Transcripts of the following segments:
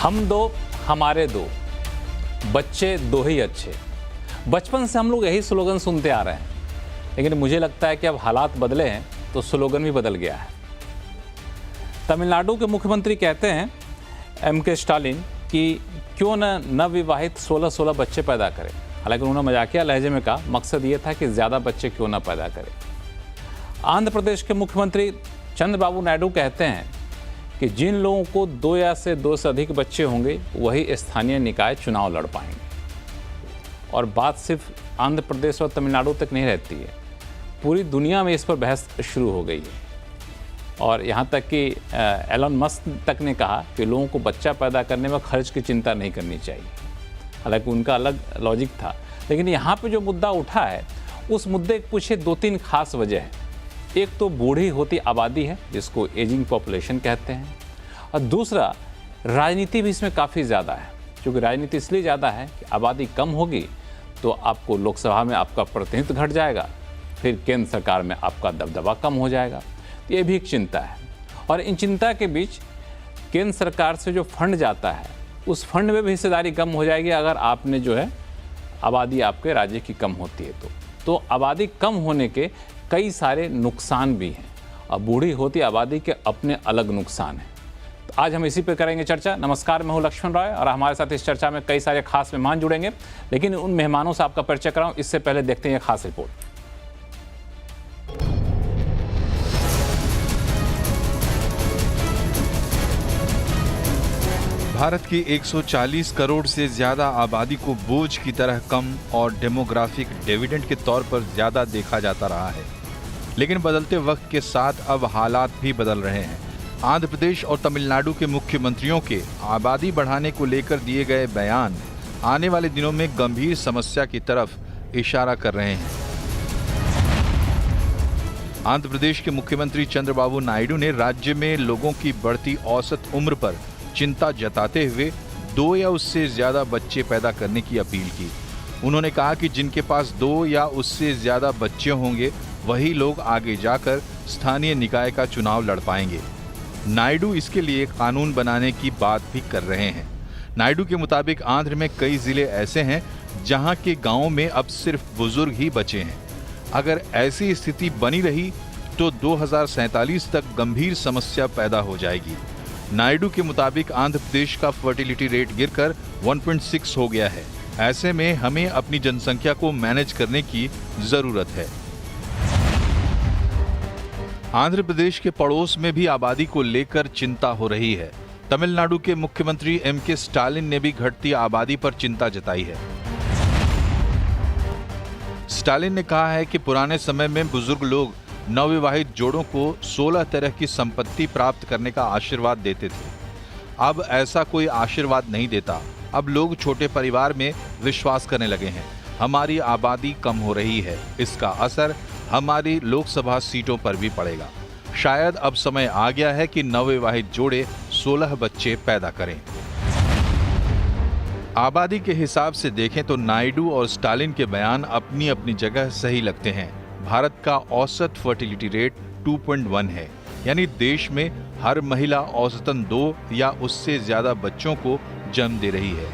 हम दो हमारे दो, बच्चे दो ही अच्छे। बचपन से हम लोग यही स्लोगन सुनते आ रहे हैं, लेकिन मुझे लगता है कि अब हालात बदले हैं तो स्लोगन भी बदल गया है। तमिलनाडु के मुख्यमंत्री कहते हैं एम.के. स्टालिन कि क्यों न नवविवाहित 16-16 बच्चे पैदा करें। हालांकि उन्होंने मजाकिया लहजे में कहा, मकसद ये था कि ज़्यादा बच्चे क्यों न पैदा करें। आंध्र प्रदेश के मुख्यमंत्री चंद्रबाबू नायडू कहते हैं कि जिन लोगों को 2 या से 2 से अधिक बच्चे होंगे वही स्थानीय निकाय चुनाव लड़ पाएंगे। और बात सिर्फ आंध्र प्रदेश और तमिलनाडु तक नहीं रहती है, पूरी दुनिया में इस पर बहस शुरू हो गई है। और यहाँ तक कि एलन मस्क तक ने कहा कि लोगों को बच्चा पैदा करने में खर्च की चिंता नहीं करनी चाहिए। हालांकि उनका अलग लॉजिक था, लेकिन यहाँ पे जो मुद्दा उठा है उस मुद्दे के पीछे 2-3 खास वजह है। एक तो बूढ़ी होती आबादी है, जिसको एजिंग पॉपुलेशन कहते हैं, और दूसरा राजनीति भी इसमें काफ़ी ज़्यादा है। क्योंकि राजनीति इसलिए ज़्यादा है कि आबादी कम होगी तो आपको लोकसभा में आपका प्रतिनिधित्व घट जाएगा, फिर केंद्र सरकार में आपका दबदबा कम हो जाएगा। तो ये भी एक चिंता है। और इन चिंता के बीच केंद्र सरकार से जो फंड जाता है उस फंड में भी हिस्सेदारी कम हो जाएगी अगर आपने जो है आबादी आपके राज्य की कम होती है तो आबादी कम होने के कई सारे नुकसान भी हैं, और बूढ़ी होती आबादी के अपने अलग नुकसान हैं। तो आज हम इसी पर करेंगे चर्चा। नमस्कार, मैं हूं लक्ष्मण राय और हमारे साथ इस चर्चा में कई सारे खास मेहमान जुड़ेंगे, लेकिन उन मेहमानों से आपका परिचय कराऊं इससे पहले देखते हैं ये खास रिपोर्ट। भारत की 140 करोड़ से ज्यादा आबादी को बोझ की तरह कम और डेमोग्राफिक डिविडेंड के तौर पर ज्यादा देखा जाता रहा है, लेकिन बदलते वक्त के साथ अब हालात भी बदल रहे हैं। आंध्र प्रदेश और तमिलनाडु के मुख्यमंत्रियों के आबादी बढ़ाने को लेकर दिए गए बयान आने वाले दिनों में गंभीर समस्या की तरफ इशारा कर रहे हैं। आंध्र प्रदेश के मुख्यमंत्री चंद्रबाबू नायडू ने राज्य में लोगों की बढ़ती औसत उम्र पर चिंता जताते हुए 2 या उससे ज्यादा बच्चे पैदा करने की अपील की। उन्होंने कहा कि जिनके पास 2 या उससे ज्यादा बच्चे होंगे वही लोग आगे जाकर स्थानीय निकाय का चुनाव लड़ पाएंगे। नायडू इसके लिए कानून बनाने की बात भी कर रहे हैं। नायडू के मुताबिक आंध्र में कई जिले ऐसे हैं जहां के गांवों में अब सिर्फ बुजुर्ग ही बचे हैं। अगर ऐसी स्थिति बनी रही तो 2047 तक गंभीर समस्या पैदा हो जाएगी। नायडू के मुताबिक आंध्र प्रदेश का फर्टिलिटी रेट गिरकर 1.6 हो गया है। ऐसे में हमें अपनी जनसंख्या को मैनेज करने की जरूरत है। आंध्र प्रदेश के पड़ोस में भी आबादी को लेकर चिंता हो रही है। तमिलनाडु के मुख्यमंत्री एम.के. स्टालिन ने भी घटती आबादी पर चिंता जताई है। स्टालिन ने कहा है कि पुराने समय में बुजुर्ग लोग नवविवाहित जोड़ों को 16 तरह की संपत्ति प्राप्त करने का आशीर्वाद देते थे। अब ऐसा कोई आशीर्वाद नहीं देता। अब लोग छोटे परिवार में विश्वास करने लगे हैं। हमारी आबादी कम हो रही है, इसका असर हमारी लोकसभा सीटों पर भी पड़ेगा। शायद अब समय आ गया है कि नवविवाहित जोड़े 16 बच्चे पैदा करें। आबादी के हिसाब से देखें तो नायडू और स्टालिन के बयान अपनी अपनी जगह सही लगते हैं। भारत का औसत फर्टिलिटी रेट 2.1 है, यानी देश में हर महिला औसतन 2 या उससे ज्यादा बच्चों को जन्म दे रही है।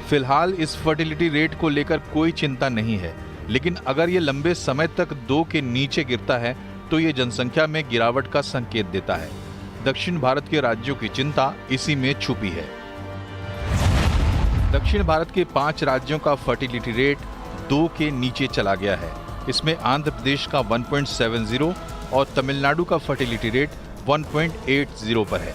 फिलहाल इस फर्टिलिटी रेट को लेकर कोई चिंता नहीं है, लेकिन अगर ये लंबे समय तक 2 के नीचे गिरता है तो ये जनसंख्या में गिरावट का संकेत देता है। दक्षिण भारत के राज्यों की चिंता इसी में छुपी है। दक्षिण भारत के 5 राज्यों का फर्टिलिटी रेट 2 के नीचे चला गया है। इसमें आंध्र प्रदेश का 1.70 और तमिलनाडु का फर्टिलिटी रेट 1.80 पर है।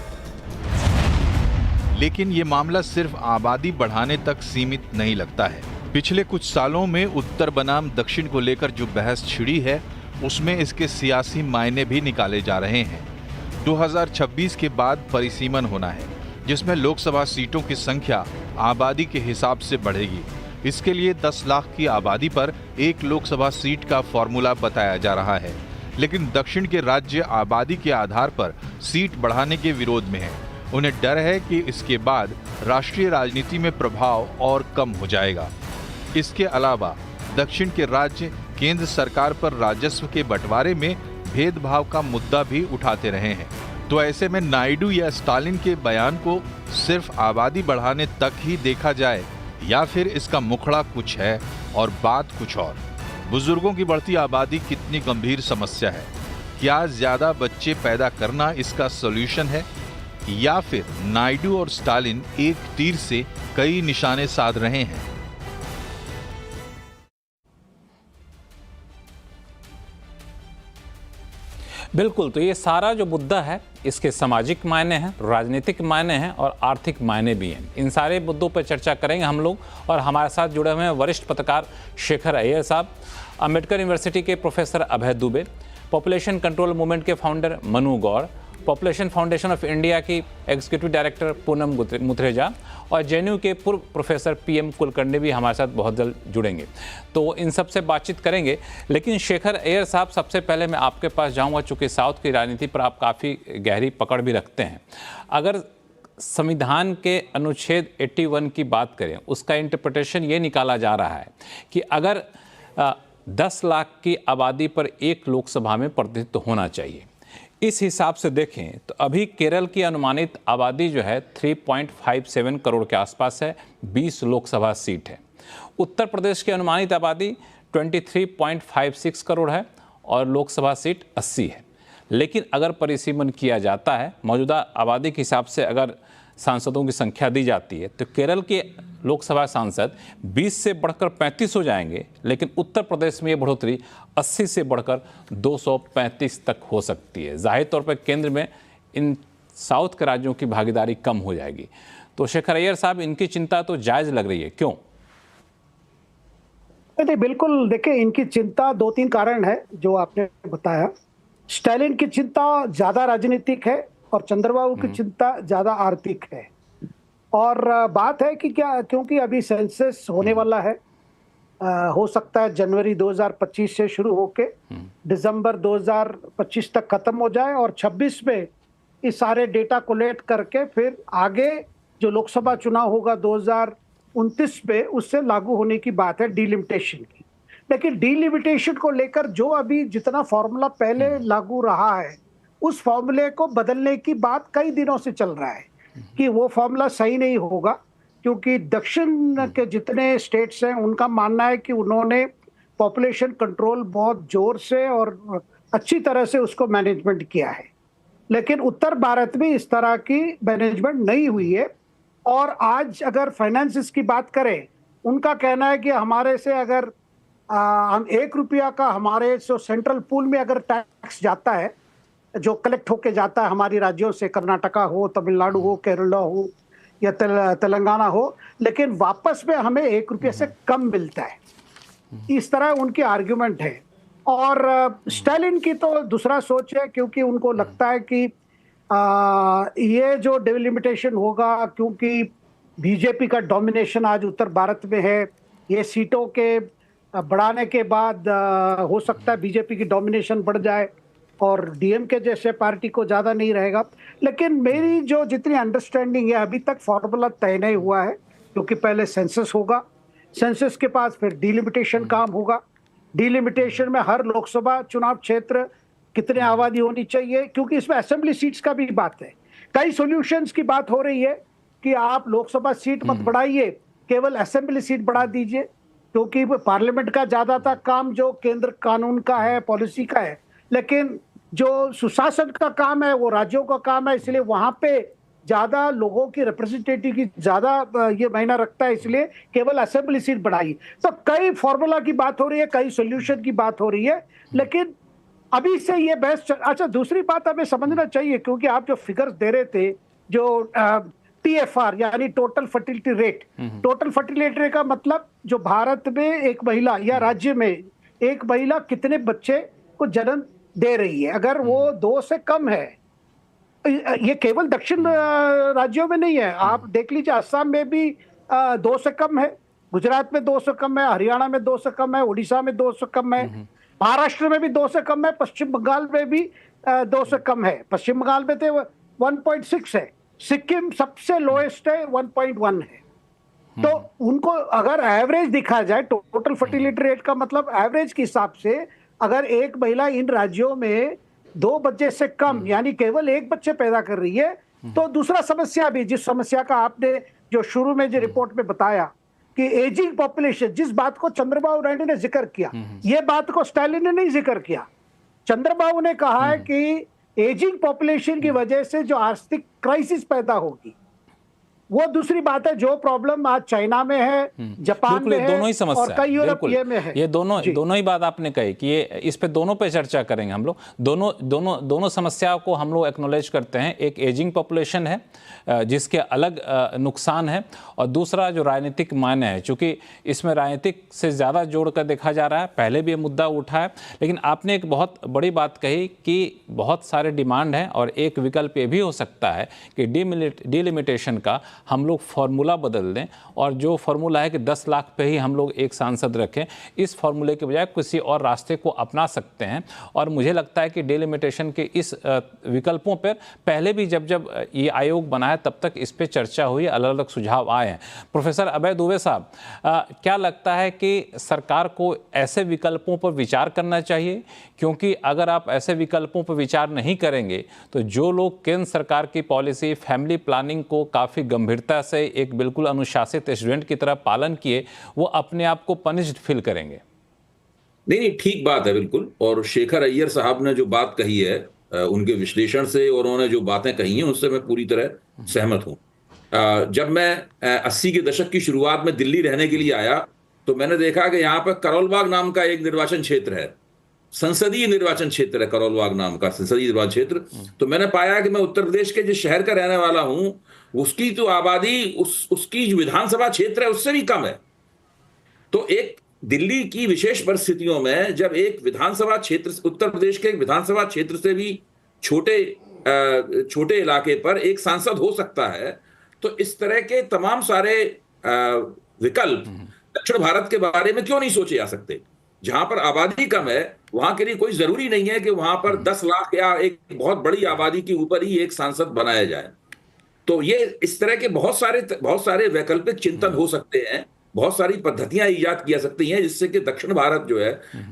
लेकिन ये मामला सिर्फ आबादी बढ़ाने तक सीमित नहीं लगता है। पिछले कुछ सालों में उत्तर बनाम दक्षिण को लेकर जो बहस छिड़ी है उसमें इसके सियासी मायने भी निकाले जा रहे हैं। 2026 के बाद परिसीमन होना है, जिसमें लोकसभा सीटों की संख्या आबादी के हिसाब से बढ़ेगी। इसके लिए 10 लाख की आबादी पर 1 लोकसभा सीट का फॉर्मूला बताया जा रहा है, लेकिन दक्षिण के राज्य आबादी के आधार पर सीट बढ़ाने के विरोध में हैं। उन्हें डर है कि इसके बाद राष्ट्रीय राजनीति में प्रभाव और कम हो जाएगा। इसके अलावा दक्षिण के राज्य केंद्र सरकार पर राजस्व के बंटवारे में भेदभाव का मुद्दा भी उठाते रहे हैं। तो ऐसे में नायडू या स्टालिन के बयान को सिर्फ आबादी बढ़ाने तक ही देखा जाए या फिर इसका मुखड़ा कुछ है और बात कुछ और। बुजुर्गों की बढ़ती आबादी कितनी गंभीर समस्या है? क्या ज्यादा बच्चे पैदा करना इसका सॉल्यूशन है या फिर नायडू और स्टालिन एक तीर से कई निशाने साध रहे हैं? बिल्कुल, तो ये सारा जो मुद्दा है इसके सामाजिक मायने हैं, राजनीतिक मायने हैं और आर्थिक मायने भी हैं। इन सारे मुद्दों पर चर्चा करेंगे हम लोग और हमारे साथ जुड़े हुए हैं वरिष्ठ पत्रकार शेखर अय्यर साहब, अम्बेडकर यूनिवर्सिटी के प्रोफेसर अभय दुबे, पॉपुलेशन कंट्रोल मूवमेंट के founder Manu Gaur, population foundation of India की एग्जीक्यूटिव डायरेक्टर पूनम मुथरेजा और जेएनयू के पूर्व प्रोफेसर पीएम कुलकर्णी भी हमारे साथ बहुत जल्द जुड़ेंगे। तो इन सब से बातचीत करेंगे, लेकिन शेखर अय्यर साहब सबसे पहले मैं आपके पास जाऊंगा, चूँकि साउथ की राजनीति पर आप काफ़ी गहरी पकड़ भी रखते हैं। अगर संविधान के अनुच्छेद 81 की बात करें, उसका इंटरप्रिटेशन ये निकाला जा रहा है कि अगर 10 लाख की आबादी पर एक लोकसभा में प्रतिनिधित्व होना चाहिए। इस हिसाब से देखें तो अभी केरल की अनुमानित आबादी जो है 3.57 करोड़ के आसपास है, 20 लोकसभा सीट है। उत्तर प्रदेश की अनुमानित आबादी 23.56 करोड़ है और लोकसभा सीट 80 है। लेकिन अगर परिसीमन किया जाता है, मौजूदा आबादी के हिसाब से अगर सांसदों की संख्या दी जाती है, तो केरल के लोकसभा सांसद 20 से बढ़कर 35 हो जाएंगे, लेकिन उत्तर प्रदेश में ये बढ़ोतरी 80 से बढ़कर 235 तक हो सकती है। जाहिर तौर पर केंद्र में इन साउथ के राज्यों की भागीदारी कम हो जाएगी। तो शेखर अय्यर साहब, इनकी चिंता तो जायज़ लग रही है, क्यों? नहीं, बिल्कुल। देखिए, इनकी चिंता 2-3 कारण है जो आपने बताया। स्टालिन की चिंता ज़्यादा राजनीतिक है और चंद्रबाबू की चिंता ज़्यादा आर्थिक है। और बात है कि क्या, क्योंकि अभी सेंसस होने वाला है, हो सकता है जनवरी 2025 से शुरू होके दिसंबर 2025 तक खत्म हो जाए और 26 में इस सारे डेटा कोलेक्ट करके फिर आगे जो लोकसभा चुनाव होगा 2029 में, उससे लागू होने की बात है डीलिमिटेशन की। लेकिन डीलिमिटेशन को लेकर जो अभी जितना फॉर्मूला पहले लागू रहा है, उस फॉर्मूले को बदलने की बात कई दिनों से चल रहा है कि वो फॉर्मूला सही नहीं होगा, क्योंकि दक्षिण के जितने स्टेट्स हैं उनका मानना है कि उन्होंने पॉपुलेशन कंट्रोल बहुत जोर से और अच्छी तरह से उसको मैनेजमेंट किया है। लेकिन उत्तर भारत में इस तरह की मैनेजमेंट नहीं हुई है। और आज अगर फाइनेंसेस की बात करें, उनका कहना है कि हमारे से अगर हम 1 रुपया का हमारे जो सेंट्रल पूल में अगर टैक्स जाता है, जो कलेक्ट होके जाता है हमारी राज्यों से, कर्नाटका हो, तमिलनाडु हो, केरला हो या तेलंगाना हो, लेकिन वापस में हमें 1 रुपये से कम मिलता है। इस तरह उनकी आर्ग्यूमेंट है। और स्टालिन की तो दूसरा सोच है, क्योंकि उनको लगता है कि ये जो डिलिमिटेशन होगा, क्योंकि बीजेपी का डोमिनेशन आज उत्तर भारत में है, ये सीटों के बढ़ाने के बाद हो सकता है बीजेपी की डोमिनेशन बढ़ जाए और डीएमके जैसे पार्टी को ज़्यादा नहीं रहेगा। लेकिन मेरी जो जितनी अंडरस्टैंडिंग है, अभी तक फॉर्मूला तय नहीं हुआ है, क्योंकि पहले सेंसस होगा, सेंसस के पास फिर डीलिमिटेशन काम होगा। डीलिमिटेशन में हर लोकसभा चुनाव क्षेत्र कितने आबादी होनी चाहिए, क्योंकि इसमें असेंबली सीट्स का भी बात है। कई सॉल्यूशंस की बात हो रही है कि आप लोकसभा सीट मत बढ़ाइए, केवल असेंबली सीट बढ़ा दीजिए, क्योंकि पार्लियामेंट का ज़्यादातर काम जो केंद्र कानून का है, पॉलिसी का है, लेकिन जो सुशासन का काम है वो राज्यों का काम है, इसलिए वहां पे ज्यादा लोगों की रिप्रेजेंटेटिव की ज्यादा ये मायना रखता है, इसलिए केवल असेंबली सीट बढ़ाई। तो कई फॉर्मूला की बात हो रही है, कई सॉल्यूशन की बात हो रही है, लेकिन अभी से ये बहस। अच्छा, दूसरी बात हमें समझना चाहिए, क्योंकि आप जो फिगर्स दे रहे थे, जो TFR यानी total fertility rate, total fertility rate का मतलब जो भारत में एक महिला या राज्य में एक महिला कितने बच्चे को जन्म दे रही है, अगर वो 2 से कम है, ये केवल दक्षिण राज्यों में नहीं है, आप देख लीजिए असम में भी 2 से कम है, गुजरात में 2 से कम है, हरियाणा में 2 से कम है, उड़ीसा में 2 से कम है, महाराष्ट्र में भी 2 से कम है, पश्चिम बंगाल में भी 2 से कम है। पश्चिम बंगाल में तो 1.6 है, सिक्किम सबसे लोएस्ट है, 1.1 है। तो उनको अगर एवरेज दिखा जाए, टोटल फर्टिलिटी रेट का मतलब एवरेज के हिसाब से, अगर एक महिला इन राज्यों में 2 बच्चे से कम यानी केवल 1 बच्चे पैदा कर रही है, तो दूसरा समस्या भी, जिस समस्या का आपने जो शुरू में जो रिपोर्ट में बताया कि एजिंग पॉपुलेशन, जिस बात को चंद्रबाबू नायडू ने जिक्र किया, ये बात को स्टालिन ने नहीं जिक्र किया। चंद्रबाबू ने कहा है कि एजिंग पॉपुलेशन की वजह से जो आर्थिक क्राइसिस पैदा होगी, वो दूसरी बात है। जो प्रॉब्लम आज चाइना में है, जापान में है, दोनों ही समस्या और कई यूरोपीय में है। ये दोनों ही बात आपने कही कि ये इस पे दोनों पे चर्चा करेंगे हम लोग। दोनों समस्याओं को हम लोग एक्नॉलेज करते हैं। एक एजिंग पॉपुलेशन है जिसके अलग नुकसान है, और दूसरा जो राजनीतिक मायने है, चूंकि इसमें राजनीतिक से ज़्यादा जोड़कर देखा जा रहा है। पहले भी ये मुद्दा उठा है, लेकिन आपने एक बहुत बड़ी बात कही कि बहुत सारे डिमांड हैं, और एक विकल्प ये भी हो सकता है कि डिलिमिटेशन का हम लोग फार्मूला बदल दें, और जो फार्मूला है कि 10 लाख पे ही हम लोग एक सांसद रखें, इस फार्मूले के बजाय किसी और रास्ते को अपना सकते हैं। और मुझे लगता है कि डिलिमिटेशन के इस विकल्पों पर पहले भी जब ये आयोग बनाया तब तक इस पे चर्चा हुई, अलग अलग सुझाव आए हैं। प्रोफेसर अभय दुबे साहब, क्या लगता है कि सरकार को ऐसे विकल्पों पर विचार करना चाहिए? क्योंकि अगर आप ऐसे विकल्पों पर विचार नहीं करेंगे तो जो लोग केंद्र सरकार की पॉलिसी फैमिली प्लानिंग को काफ़ी गंभीरता से एक बिल्कुल अनुशासित स्टूडेंट की तरह पालन किए, वो अपने आप को पनिश्ड फील करेंगे। नहीं, ठीक बात है बिल्कुल। और शेखर अय्यर साहब ने जो बात कही है, उनके विश्लेषण से और उन्होंने जो बातें कही हैं उससे मैं पूरी तरह सहमत हूं। जब मैं 80 के दशक की शुरुआत में दिल्ली रहने के लिए आया तो मैंने देखा कि यहाँ पर करोलबाग नाम का एक निर्वाचन क्षेत्र है, संसदीय निर्वाचन क्षेत्र है, करोलबाग नाम का संसदीय निर्वाचन क्षेत्र। तो मैंने पाया कि मैं उत्तर प्रदेश के जिस शहर का रहने वाला हूं उसकी तो आबादी उसकी जो विधानसभा क्षेत्र है उससे भी कम है। तो एक दिल्ली की विशेष परिस्थितियों में जब एक विधानसभा क्षेत्र, उत्तर प्रदेश के एक विधानसभा क्षेत्र से भी छोटे इलाके पर एक सांसद हो सकता है, तो इस तरह के तमाम सारे विकल्प दक्षिण भारत के बारे में क्यों नहीं सोचे जा सकते? जहां पर आबादी कम है वहां के लिए कोई जरूरी नहीं है कि वहां पर 10 लाख या एक बहुत बड़ी आबादी के ऊपर ही एक सांसद बनाया जाए। तो ये इस तरह के बहुत सारे वैकल्पिक चिंतन हो सकते हैं, बहुत सारी पद्धतियां इजाद की जा सकती हैं जिससे कि दक्षिण भारत जो है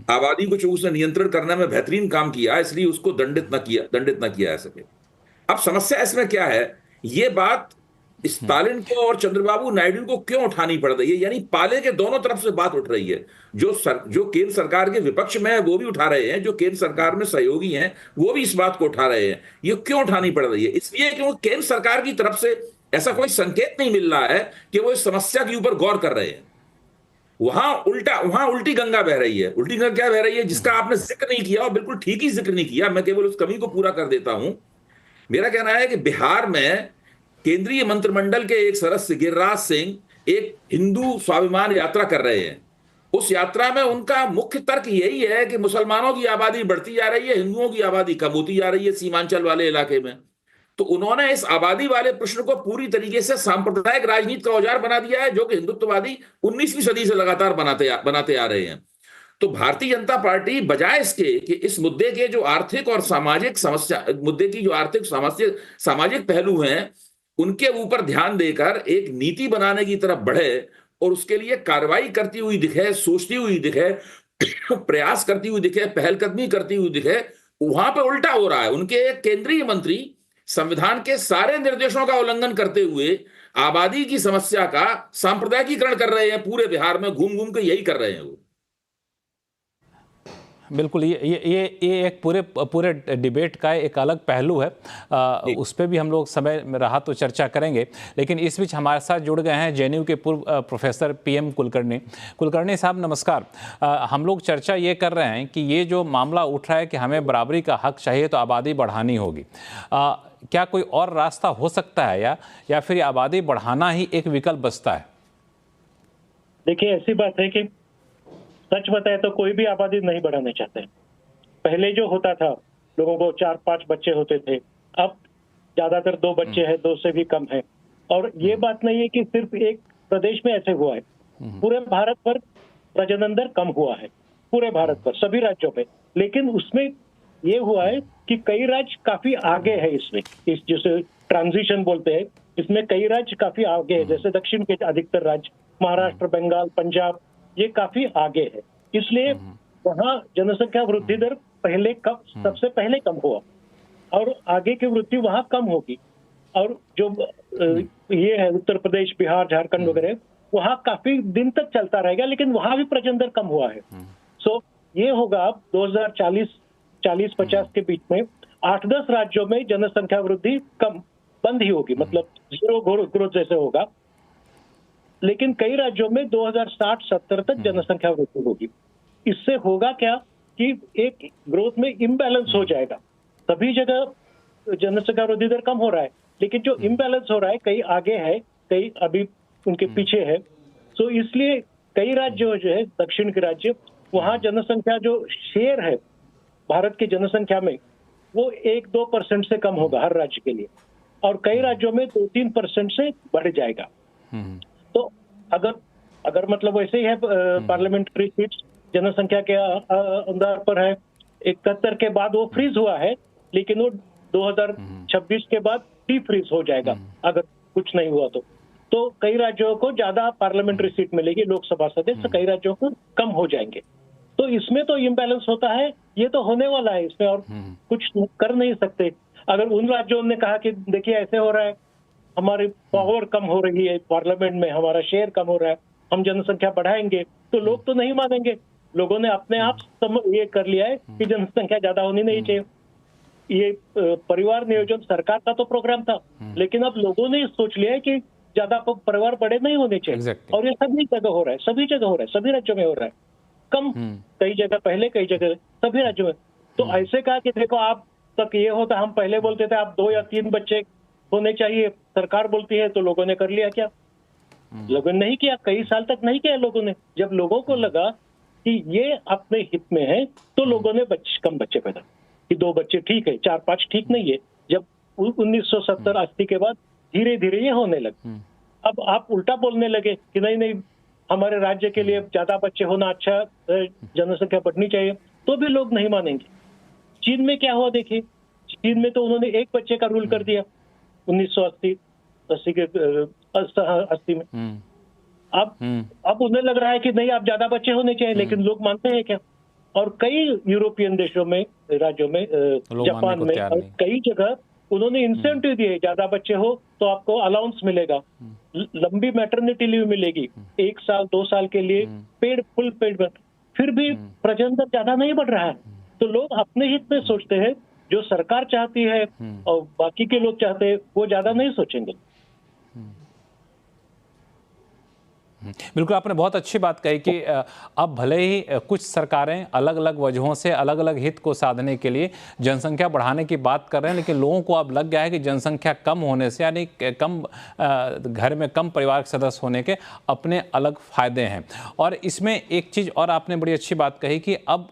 आबादी को जो उसने नियंत्रण करने में बेहतरीन काम किया, इसलिए उसको दंडित न किया जा सके। अब समस्या इसमें क्या है, ये बात स्टालिन को और चंद्रबाबू नायडू को क्यों उठानी पड़ रही है? यानी पाले के दोनों तरफ से बात उठ रही है। जो केंद्र सरकार के विपक्ष में है वो भी उठा रहे हैं, जो केंद्र सरकार में सहयोगी हैं वो भी इस बात को उठा रहे हैं। ये क्यों उठानी पड़ रही है? इसलिए क्योंकि केंद्र सरकार की तरफ से ऐसा कोई संकेत नहीं मिल रहा है कि वो इस समस्या के ऊपर गौर कर रहे हैं। वहां उल्टी गंगा बह रही है। उल्टी गंगा क्या बह रही है जिसका आपने जिक्र नहीं किया, और बिल्कुल ठीक ही जिक्र नहीं किया। मैं केवल उस कमी को पूरा कर देता हूं। मेरा कहना है कि बिहार में केंद्रीय मंत्रिमंडल के एक सदस्य गिरिराज सिंह एक हिंदू स्वाभिमान यात्रा कर रहे हैं। उस यात्रा में उनका मुख्य तर्क यही है कि मुसलमानों की आबादी बढ़ती जा रही है, हिंदुओं की आबादी कम होती जा रही है सीमांचल वाले इलाके में। तो उन्होंने इस आबादी वाले प्रश्न को पूरी तरीके से सांप्रदायिक राजनीति का औजार बना दिया है, जो कि हिंदुत्ववादी 19वीं सदी से लगातार बनाते आ रहे हैं। तो भारतीय जनता पार्टी बजाय इसके कि इस मुद्दे के जो आर्थिक और सामाजिक समस्या, मुद्दे की जो आर्थिक सामाजिक पहलू हैं उनके ऊपर ध्यान देकर एक नीति बनाने की तरफ बढ़े और उसके लिए कार्रवाई करती हुई दिखे, सोचती हुई दिखे, प्रयास करती हुई दिखे, पहलकदमी करती हुई दिखे, वहां पे उल्टा हो रहा है। उनके एक केंद्रीय मंत्री संविधान के सारे निर्देशों का उल्लंघन करते हुए आबादी की समस्या का सांप्रदायिकीकरण कर रहे हैं। पूरे बिहार में घूम घूम के यही कर रहे हैं वो। बिल्कुल, ये एक पूरे डिबेट का एक अलग पहलू है। उस पर भी हम लोग समय में रहा तो चर्चा करेंगे। लेकिन इस बीच हमारे साथ जुड़ गए हैं जेएनयू के पूर्व प्रोफेसर PM कुलकर्णी साहब, नमस्कार। हम लोग चर्चा ये कर रहे हैं कि ये जो मामला उठ रहा है कि हमें बराबरी का हक चाहिए तो आबादी बढ़ानी होगी, क्या कोई और रास्ता हो सकता है या फिर आबादी बढ़ाना ही एक विकल्प बचता है? देखिए, ऐसी बात है कि सच बताए तो कोई भी आबादी नहीं बढ़ाना चाहते। पहले जो होता था लोगों को 4-5 बच्चे होते थे, अब ज्यादातर 2 बच्चे हैं, 2 से भी कम है। और ये बात नहीं है कि सिर्फ एक प्रदेश में ऐसे हुआ है, पूरे भारत पर प्रजनन दर कम हुआ है, पूरे भारत पर सभी राज्यों में। लेकिन उसमें ये हुआ है कि कई राज्य काफी आगे है इसमें, इस जिसे ट्रांजिशन बोलते हैं, इसमें कई राज्य काफी आगे है। जैसे दक्षिण के अधिकतर राज्य, महाराष्ट्र, बंगाल, पंजाब, ये काफी आगे है। इसलिए वहां जनसंख्या वृद्धि दर पहले कम, सबसे पहले कम हुआ और आगे की मृत्यु वहां कम होगी। और जो ये है उत्तर प्रदेश, बिहार, झारखंड वगैरह, वहां काफी दिन तक चलता रहेगा, लेकिन वहां भी प्रजनन दर कम हुआ है। सो ये होगा अब 2040-50 के बीच में 8-10 राज्यों में जनसंख्या वृद्धि कम बंद ही होगी, मतलब जीरो ग्रोथ जैसे होगा। लेकिन कई राज्यों में 2060-70 तक जनसंख्या वृद्धि होगी। इससे होगा क्या कि एक ग्रोथ में इम्बैलेंस हो जाएगा। सभी जगह जनसंख्या वृद्धि दर कम हो रहा है, लेकिन जो इम्बैलेंस हो रहा है, कई आगे है, कई अभी उनके पीछे है। तो इसलिए कई राज्य जो है, दक्षिण के राज्य, वहां जनसंख्या जो शेयर है भारत की जनसंख्या में, वो 1-2% से कम होगा हर राज्य के लिए, और कई राज्यों में 2-3% से बढ़ जाएगा। तो अगर मतलब वैसे ही है, पार्लियामेंट्री सीट्स जनसंख्या के आधार पर है, 71 के बाद वो फ्रीज हुआ है, लेकिन वो 2026 के बाद फ्रीज हो जाएगा अगर कुछ नहीं हुआ तो कई राज्यों को ज्यादा पार्लियामेंट्री सीट मिलेगी, लोकसभा सदस्य, कई राज्यों को कम हो जाएंगे। तो इसमें तो इम्बैलेंस होता है, ये तो होने वाला है, इसमें और कुछ कर नहीं सकते। अगर उन राज्यों ने कहा कि देखिए ऐसे हो रहा है, हमारी पावर कम हो रही है, पार्लियामेंट में हमारा शेयर कम हो रहा है, हम जनसंख्या बढ़ाएंगे, तो लोग तो नहीं मानेंगे। लोगों ने अपने आप ये कर लिया है कि जनसंख्या ज्यादा होनी नहीं चाहिए। ये परिवार नियोजन सरकार का तो प्रोग्राम था, लेकिन अब लोगों ने सोच लिया है कि ज्यादा परिवार बड़े नहीं होने चाहिए। और ये सभी जगह हो रहा है, सभी जगह हो रहा है, सभी राज्यों में हो रहा है। कम कई जगह पहले, कई जगह सभी राज्यों में। तो ऐसे कहा कि देखो आप तक ये होता, हम पहले बोलते थे आप 2 या 3 बच्चे होने चाहिए, सरकार बोलती है, तो लोगों ने कर लिया क्या? लोगों ने नहीं किया, कई साल तक नहीं किया लोगों ने। जब लोगों को लगा कि ये अपने हित में है, तो लोगों ने कम बच्चे पैदा कि 2 बच्चे ठीक है, 4-5 ठीक नहीं है। जब 1970-80 के बाद धीरे धीरे ये होने लगे। अब आप उल्टा बोलने लगे कि नहीं, हमारे राज्य के लिए ज्यादा बच्चे होना अच्छा, जनसंख्या बढ़नी चाहिए, तो भी लोग नहीं मानेंगे। चीन में क्या हुआ देखिए, चीन में तो उन्होंने 1 बच्चे का रूल कर दिया 1980 में। अब उन्हें लग रहा है कि नहीं, आप ज्यादा बच्चे होने चाहिए, लेकिन लोग मानते हैं क्या? और कई यूरोपियन देशों में, राज्यों में, जापान में, और कई जगह उन्होंने इंसेंटिव दिए, ज्यादा बच्चे हो तो आपको अलाउंस मिलेगा, लंबी मैटरनिटी लीव मिलेगी, 1 साल 2 साल के लिए फुल पेड। फिर भी प्रजनन दर ज्यादा नहीं बढ़ रहा है। तो लोग अपने हित में सोचते हैं, जो सरकार चाहती है और बाकी के लोग चाहते हैं, वो ज्यादा नहीं सोचेंगे। बिल्कुल, आपने बहुत अच्छी बात कही कि अब भले ही कुछ सरकारें अलग अलग वजहों से अलग अलग हित को साधने के लिए जनसंख्या बढ़ाने की बात कर रहे हैं, लेकिन लोगों को अब लग गया है कि जनसंख्या कम होने से, यानी कम घर में कम परिवार के सदस्य होने के अपने अलग फायदे हैं। और इसमें एक चीज़ और आपने बड़ी अच्छी बात कही कि अब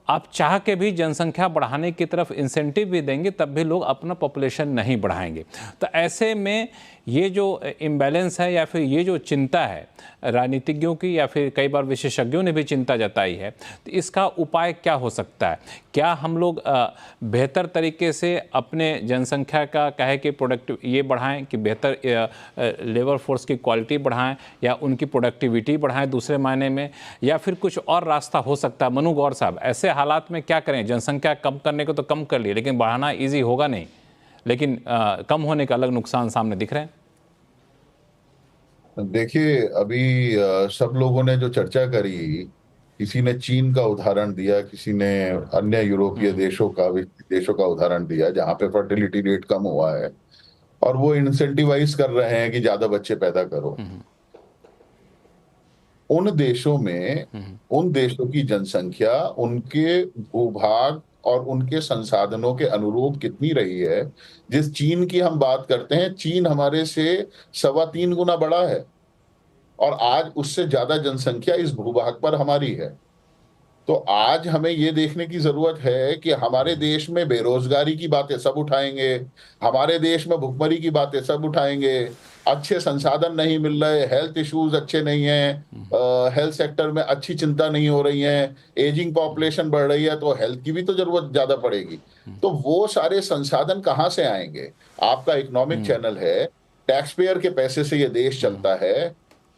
आप चाह के भी जनसंख्या बढ़ाने की तरफ इंसेंटिव भी देंगे, तब भी लोग अपना पॉपुलेशन नहीं बढ़ाएंगे। तो ऐसे में ये जो इम्बैलेंस है, या फिर ये जो चिंता है राजनीतिज्ञों की, या फिर कई बार विशेषज्ञों ने भी चिंता जताई है, तो इसका उपाय क्या हो सकता है? क्या हम लोग बेहतर तरीके से अपने जनसंख्या का कहे कि प्रोडक्टिव ये बढ़ाएं, कि बेहतर लेबर फोर्स की क्वालिटी बढ़ाएं, या उनकी प्रोडक्टिविटी बढ़ाएं दूसरे मायने में, या फिर कुछ और रास्ता हो सकता है? मनु गौर साहब, ऐसे हालात में क्या करें? जनसंख्या कम करने को तो कम कर लिए, लेकिन बढ़ाना ईजी होगा नहीं, लेकिन कम होने का अलग नुकसान सामने दिख रहे हैं। देखिए, अभी सब लोगों ने जो चर्चा करी, किसी ने चीन का उदाहरण दिया, किसी ने अन्य यूरोपीय देशों का उदाहरण दिया जहां पे फर्टिलिटी रेट कम हुआ है, और वो इंसेंटिवाइज कर रहे हैं कि ज्यादा बच्चे पैदा करो। उन देशों की जनसंख्या उनके भूभाग और उनके संसाधनों के अनुरूप कितनी रही है। जिस चीन की हम बात करते हैं, चीन हमारे से 3.25 गुना बड़ा है, और आज उससे ज्यादा जनसंख्या इस भूभाग पर हमारी है। तो आज हमें ये देखने की जरूरत है कि हमारे देश में बेरोजगारी की बातें सब उठाएंगे, हमारे देश में भुखमरी की बातें सब उठाएंगे, अच्छे संसाधन नहीं मिल रहे, हेल्थ इश्यूज अच्छे नहीं हैं, हेल्थ सेक्टर में अच्छी चिंता नहीं हो रही है, एजिंग पॉपुलेशन बढ़ रही है, तो हेल्थ की भी तो जरूरत ज्यादा पड़ेगी। तो वो सारे संसाधन कहाँ से आएंगे? आपका इकोनॉमिक चैनल है, टैक्स पेयर के पैसे से ये देश चलता है,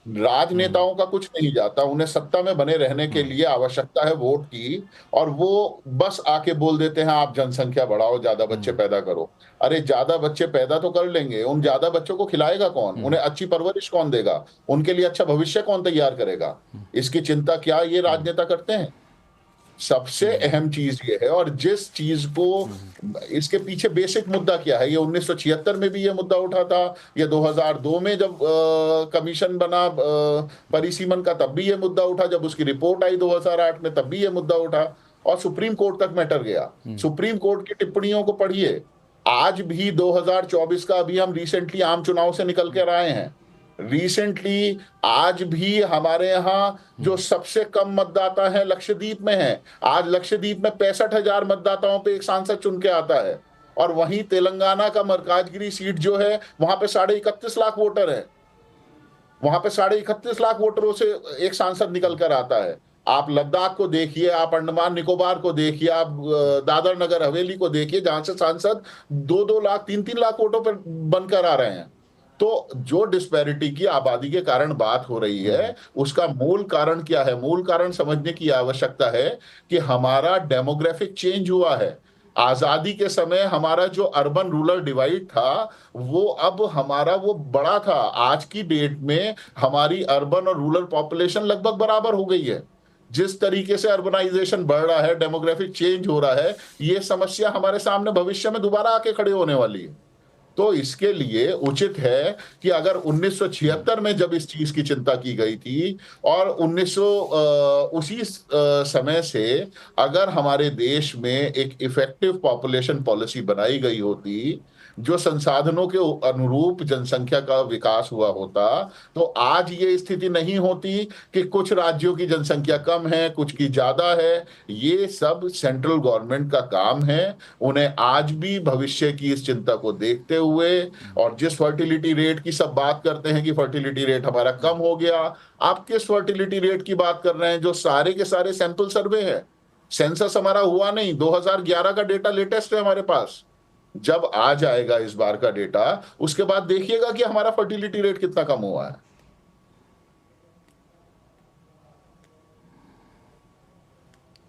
राजनेताओं का कुछ नहीं जाता, उन्हें सत्ता में बने रहने के लिए आवश्यकता है वोट की, और वो बस आके बोल देते हैं आप जनसंख्या बढ़ाओ, ज्यादा बच्चे पैदा करो। अरे ज्यादा बच्चे पैदा तो कर लेंगे, उन ज्यादा बच्चों को खिलाएगा कौन, उन्हें अच्छी परवरिश कौन देगा, उनके लिए अच्छा भविष्य कौन तैयार करेगा? इसकी चिंता क्या ये राजनेता करते हैं? सबसे अहम चीज ये है, और जिस चीज को इसके पीछे बेसिक मुद्दा क्या है, ये 1976 में भी ये मुद्दा उठा था, ये 2002 में जब कमीशन बना परिसीमन का तब भी ये मुद्दा उठा, जब उसकी रिपोर्ट आई 2008 में तब भी ये मुद्दा उठा, और सुप्रीम कोर्ट तक मैटर गया। सुप्रीम कोर्ट की टिप्पणियों को पढ़िए। आज भी 2024 का अभी हम रिसेंटली आम चुनाव से निकल कर आए हैं, रिसेंटली आज भी हमारे यहाँ जो सबसे कम मतदाता है लक्षद्वीप में है। आज लक्षद्वीप में 65,000 मतदाताओं पे एक सांसद चुन के आता है, और वहीं तेलंगाना का मरकाजगिरी सीट जो है वहां पे 31.5 लाख वोटर है, वहां पे 31.5 लाख वोटरों से एक सांसद निकल कर आता है। आप लद्दाख को देखिए, आप अंडमान निकोबार को देखिए, आप दादर नगर हवेली को देखिए, जहां से सांसद 2-2 लाख 3-3 लाख वोटों पर बनकर आ रहे हैं। तो जो डिस्पैरिटी की आबादी के कारण बात हो रही है, उसका मूल कारण क्या है? मूल कारण समझने की आवश्यकता है कि हमारा डेमोग्राफिक चेंज हुआ है। आजादी के समय हमारा जो अर्बन रूरल डिवाइड था वो अब हमारा वो बड़ा था। आज की डेट में हमारी अर्बन और रूरल पॉपुलेशन लगभग बराबर हो गई है। जिस तरीके से अर्बनाइजेशन बढ़ रहा है, डेमोग्राफिक चेंज हो रहा है, ये समस्या हमारे सामने भविष्य में दोबारा आके खड़े होने वाली है। तो इसके लिए उचित है कि अगर 1976 में जब इस चीज की चिंता की गई थी, और उसी समय से अगर हमारे देश में एक इफेक्टिव पॉपुलेशन पॉलिसी बनाई गई होती, जो संसाधनों के अनुरूप जनसंख्या का विकास हुआ होता, तो आज ये स्थिति नहीं होती कि कुछ राज्यों की जनसंख्या कम है, कुछ की ज्यादा है। ये सब सेंट्रल गवर्नमेंट का काम है। उन्हें आज भी भविष्य की इस चिंता को देखते हुए, और जिस फर्टिलिटी रेट की सब बात करते हैं कि फर्टिलिटी रेट हमारा कम हो गया, आप किस फर्टिलिटी रेट की बात कर रहे हैं? जो सारे के सारे सैंपल सर्वे है, सेंसस हमारा हुआ नहीं, 2011 का डेटा लेटेस्ट है हमारे पास। जब आ जाएगा इस बार का डेटा, उसके बाद देखिएगा कि हमारा फर्टिलिटी रेट कितना कम हुआ है।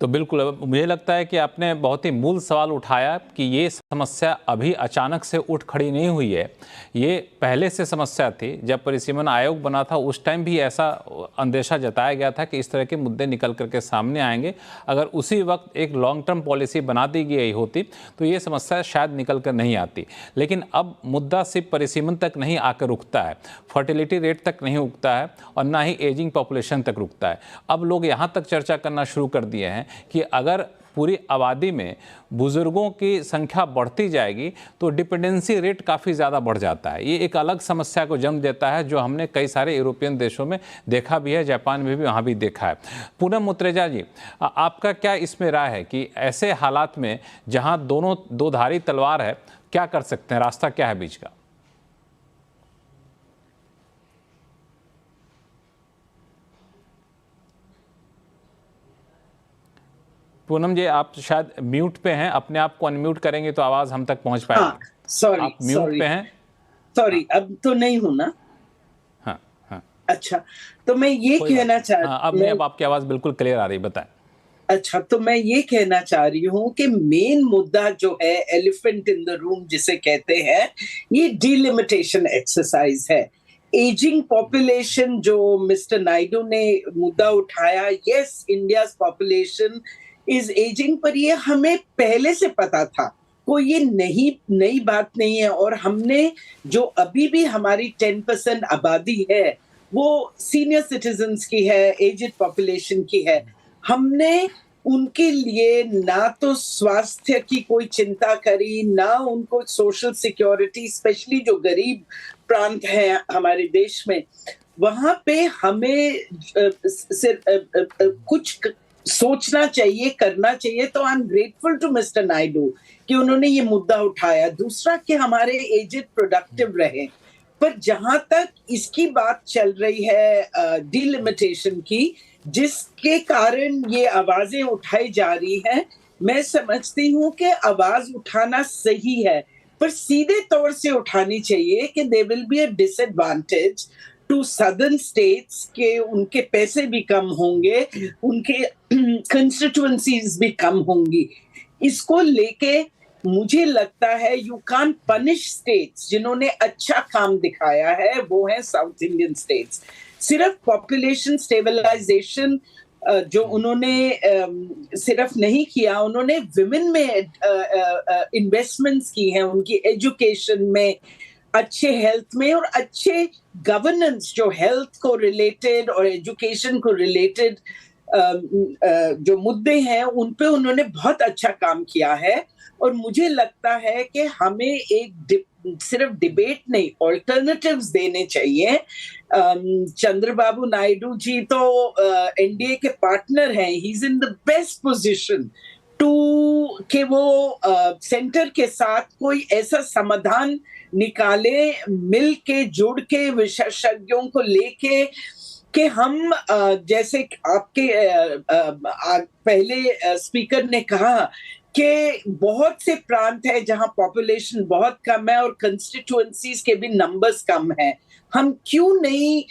तो बिल्कुल, मुझे लगता है कि आपने बहुत ही मूल सवाल उठाया कि ये समस्या अभी अचानक से उठ खड़ी नहीं हुई है, ये पहले से समस्या थी। जब परिसीमन आयोग बना था उस टाइम भी ऐसा अंदेशा जताया गया था कि इस तरह के मुद्दे निकल करके सामने आएंगे। अगर उसी वक्त एक लॉन्ग टर्म पॉलिसी बना दी गई होती तो ये समस्या शायद निकल कर नहीं आती। लेकिन अब मुद्दा सिर्फ परिसीमन तक नहीं आकर रुकता है, फर्टिलिटी रेट तक नहीं रुकता है, और ना ही एजिंग पॉपुलेशन तक रुकता है। अब लोग यहाँ तक चर्चा करना शुरू कर दिए हैं कि अगर पूरी आबादी में बुजुर्गों की संख्या बढ़ती जाएगी तो डिपेंडेंसी रेट काफ़ी ज़्यादा बढ़ जाता है। ये एक अलग समस्या को जन्म देता है, जो हमने कई सारे यूरोपियन देशों में देखा भी है, जापान में भी वहाँ भी देखा है। पूनम मुत्रेजा जी, आपका क्या इसमें राय है कि ऐसे हालात में जहाँ दोनों दो धारी तलवार है, क्या कर सकते हैं? रास्ता क्या है बीच का? पूनम जी, आप शायद म्यूट पे हैं, अपने आप को अनम्यूट करेंगे तो आवाज हम तक पहुंच पाएगी। हाँ, सॉरी, आप म्यूट पे हैं? सॉरी, अब तो नहीं हूं ना? हाँ हाँ, अच्छा, तो मैं ये कहना चाह अब आपकी आवाज बिल्कुल क्लियर आ रही, बताएं। अच्छा, तो मैं ये कहना चाह रही हूँ कि मेन मुद्दा जो है, एलिफेंट इन द रूम जिसे कहते हैं, ये डिलिमिटेशन एक्सरसाइज है। एजिंग पॉपुलेशन जो मिस्टर नायडू ने मुद्दा उठाया, yes, India's population is ageing, पर ये हमें पहले से पता था, कोई ये नई बात नहीं है। और हमने जो अभी भी हमारी 10% आबादी है वो सीनियर सिटीजन्स की है, एजेड पॉपुलेशन की है। हमने उनके लिए ना तो स्वास्थ्य की कोई चिंता करी, ना उनको सोशल सिक्योरिटी, स्पेशली जो गरीब प्रांत हैं हमारे देश में, वहां पे हमें कुछ सोचना चाहिए, करना चाहिए। तो I am grateful to mister Naidu कि उन्होंने ये मुद्दा उठाया। दूसरा कि हमारे एजेड प्रोडक्टिव रहे। पर जहां तक इसकी बात चल रही है डिलिमिटेशन की, जिसके कारण ये आवाजें उठाई जा रही हैं, मैं समझती हूं कि आवाज उठाना सही है, पर सीधे तौर से उठानी चाहिए कि there will be a disadvantage to southern states के उनके पैसे भी कम होंगे, उनके कंस्टिट्यूएंसीज भी कम होंगी। इसको लेके मुझे लगता है यू कान पनिश स्टेट्स जिन्होंने अच्छा काम दिखाया है, वो है साउथ इंडियन स्टेट्स। सिर्फ पॉपुलेशन स्टेबलाइजेशन जो उन्होंने सिर्फ नहीं किया, उन्होंने विमेन में इन्वेस्टमेंट्स की हैं, उनकी एजुकेशन में, अच्छे हेल्थ में और अच्छे गवर्नेंस जो हेल्थ को रिलेटेड और एजुकेशन को रिलेटेड जो मुद्दे हैं उन पे उन्होंने बहुत अच्छा काम किया है। और मुझे लगता है कि हमें एक सिर्फ डिबेट नहीं, ऑल्टरनेटिव्स देने चाहिए। चंद्रबाबू नायडू जी तो एनडीए के पार्टनर हैं, he is in the best position to कि वो सेंटर के साथ कोई ऐसा समाधान निकाले, मिल के जुड़ के विशेषज्ञों को लेके कि हम जैसे आपके पहले स्पीकर ने कहा कि बहुत से प्रांत है जहां पॉपुलेशन बहुत कम है और कंस्टिट्यूएंसीज के भी नंबर्स कम हैं। हम क्यों नहीं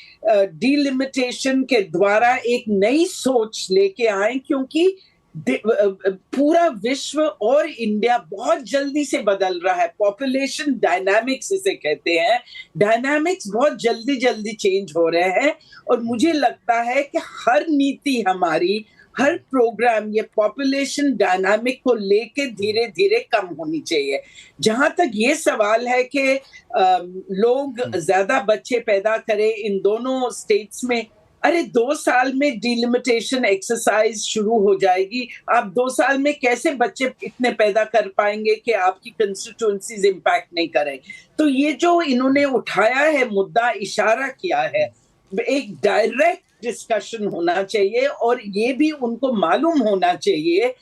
डिलिमिटेशन के द्वारा एक नई सोच लेके आए, क्योंकि पूरा विश्व और इंडिया बहुत जल्दी से बदल रहा है। पॉपुलेशन डायनामिक्स इसे कहते हैं, डायनामिक्स बहुत जल्दी जल्दी चेंज हो रहे हैं और मुझे लगता है कि हर नीति हमारी, हर प्रोग्राम ये पॉपुलेशन डायनामिक को लेके धीरे धीरे कम होनी चाहिए। जहां तक ये सवाल है कि लोग ज्यादा बच्चे पैदा करें इन दोनों स्टेट्स में, अरे 2 साल में डिलिमिटेशन एक्सरसाइज शुरू हो जाएगी। आप 2 साल में कैसे बच्चे इतने पैदा कर पाएंगे कि आपकी कंस्टिट्यूएंसीज इंपैक्ट नहीं करें। तो ये जो इन्होंने उठाया है मुद्दा, इशारा किया है, एक डायरेक्ट डिस्कशन होना चाहिए और ये भी उनको मालूम होना चाहिए।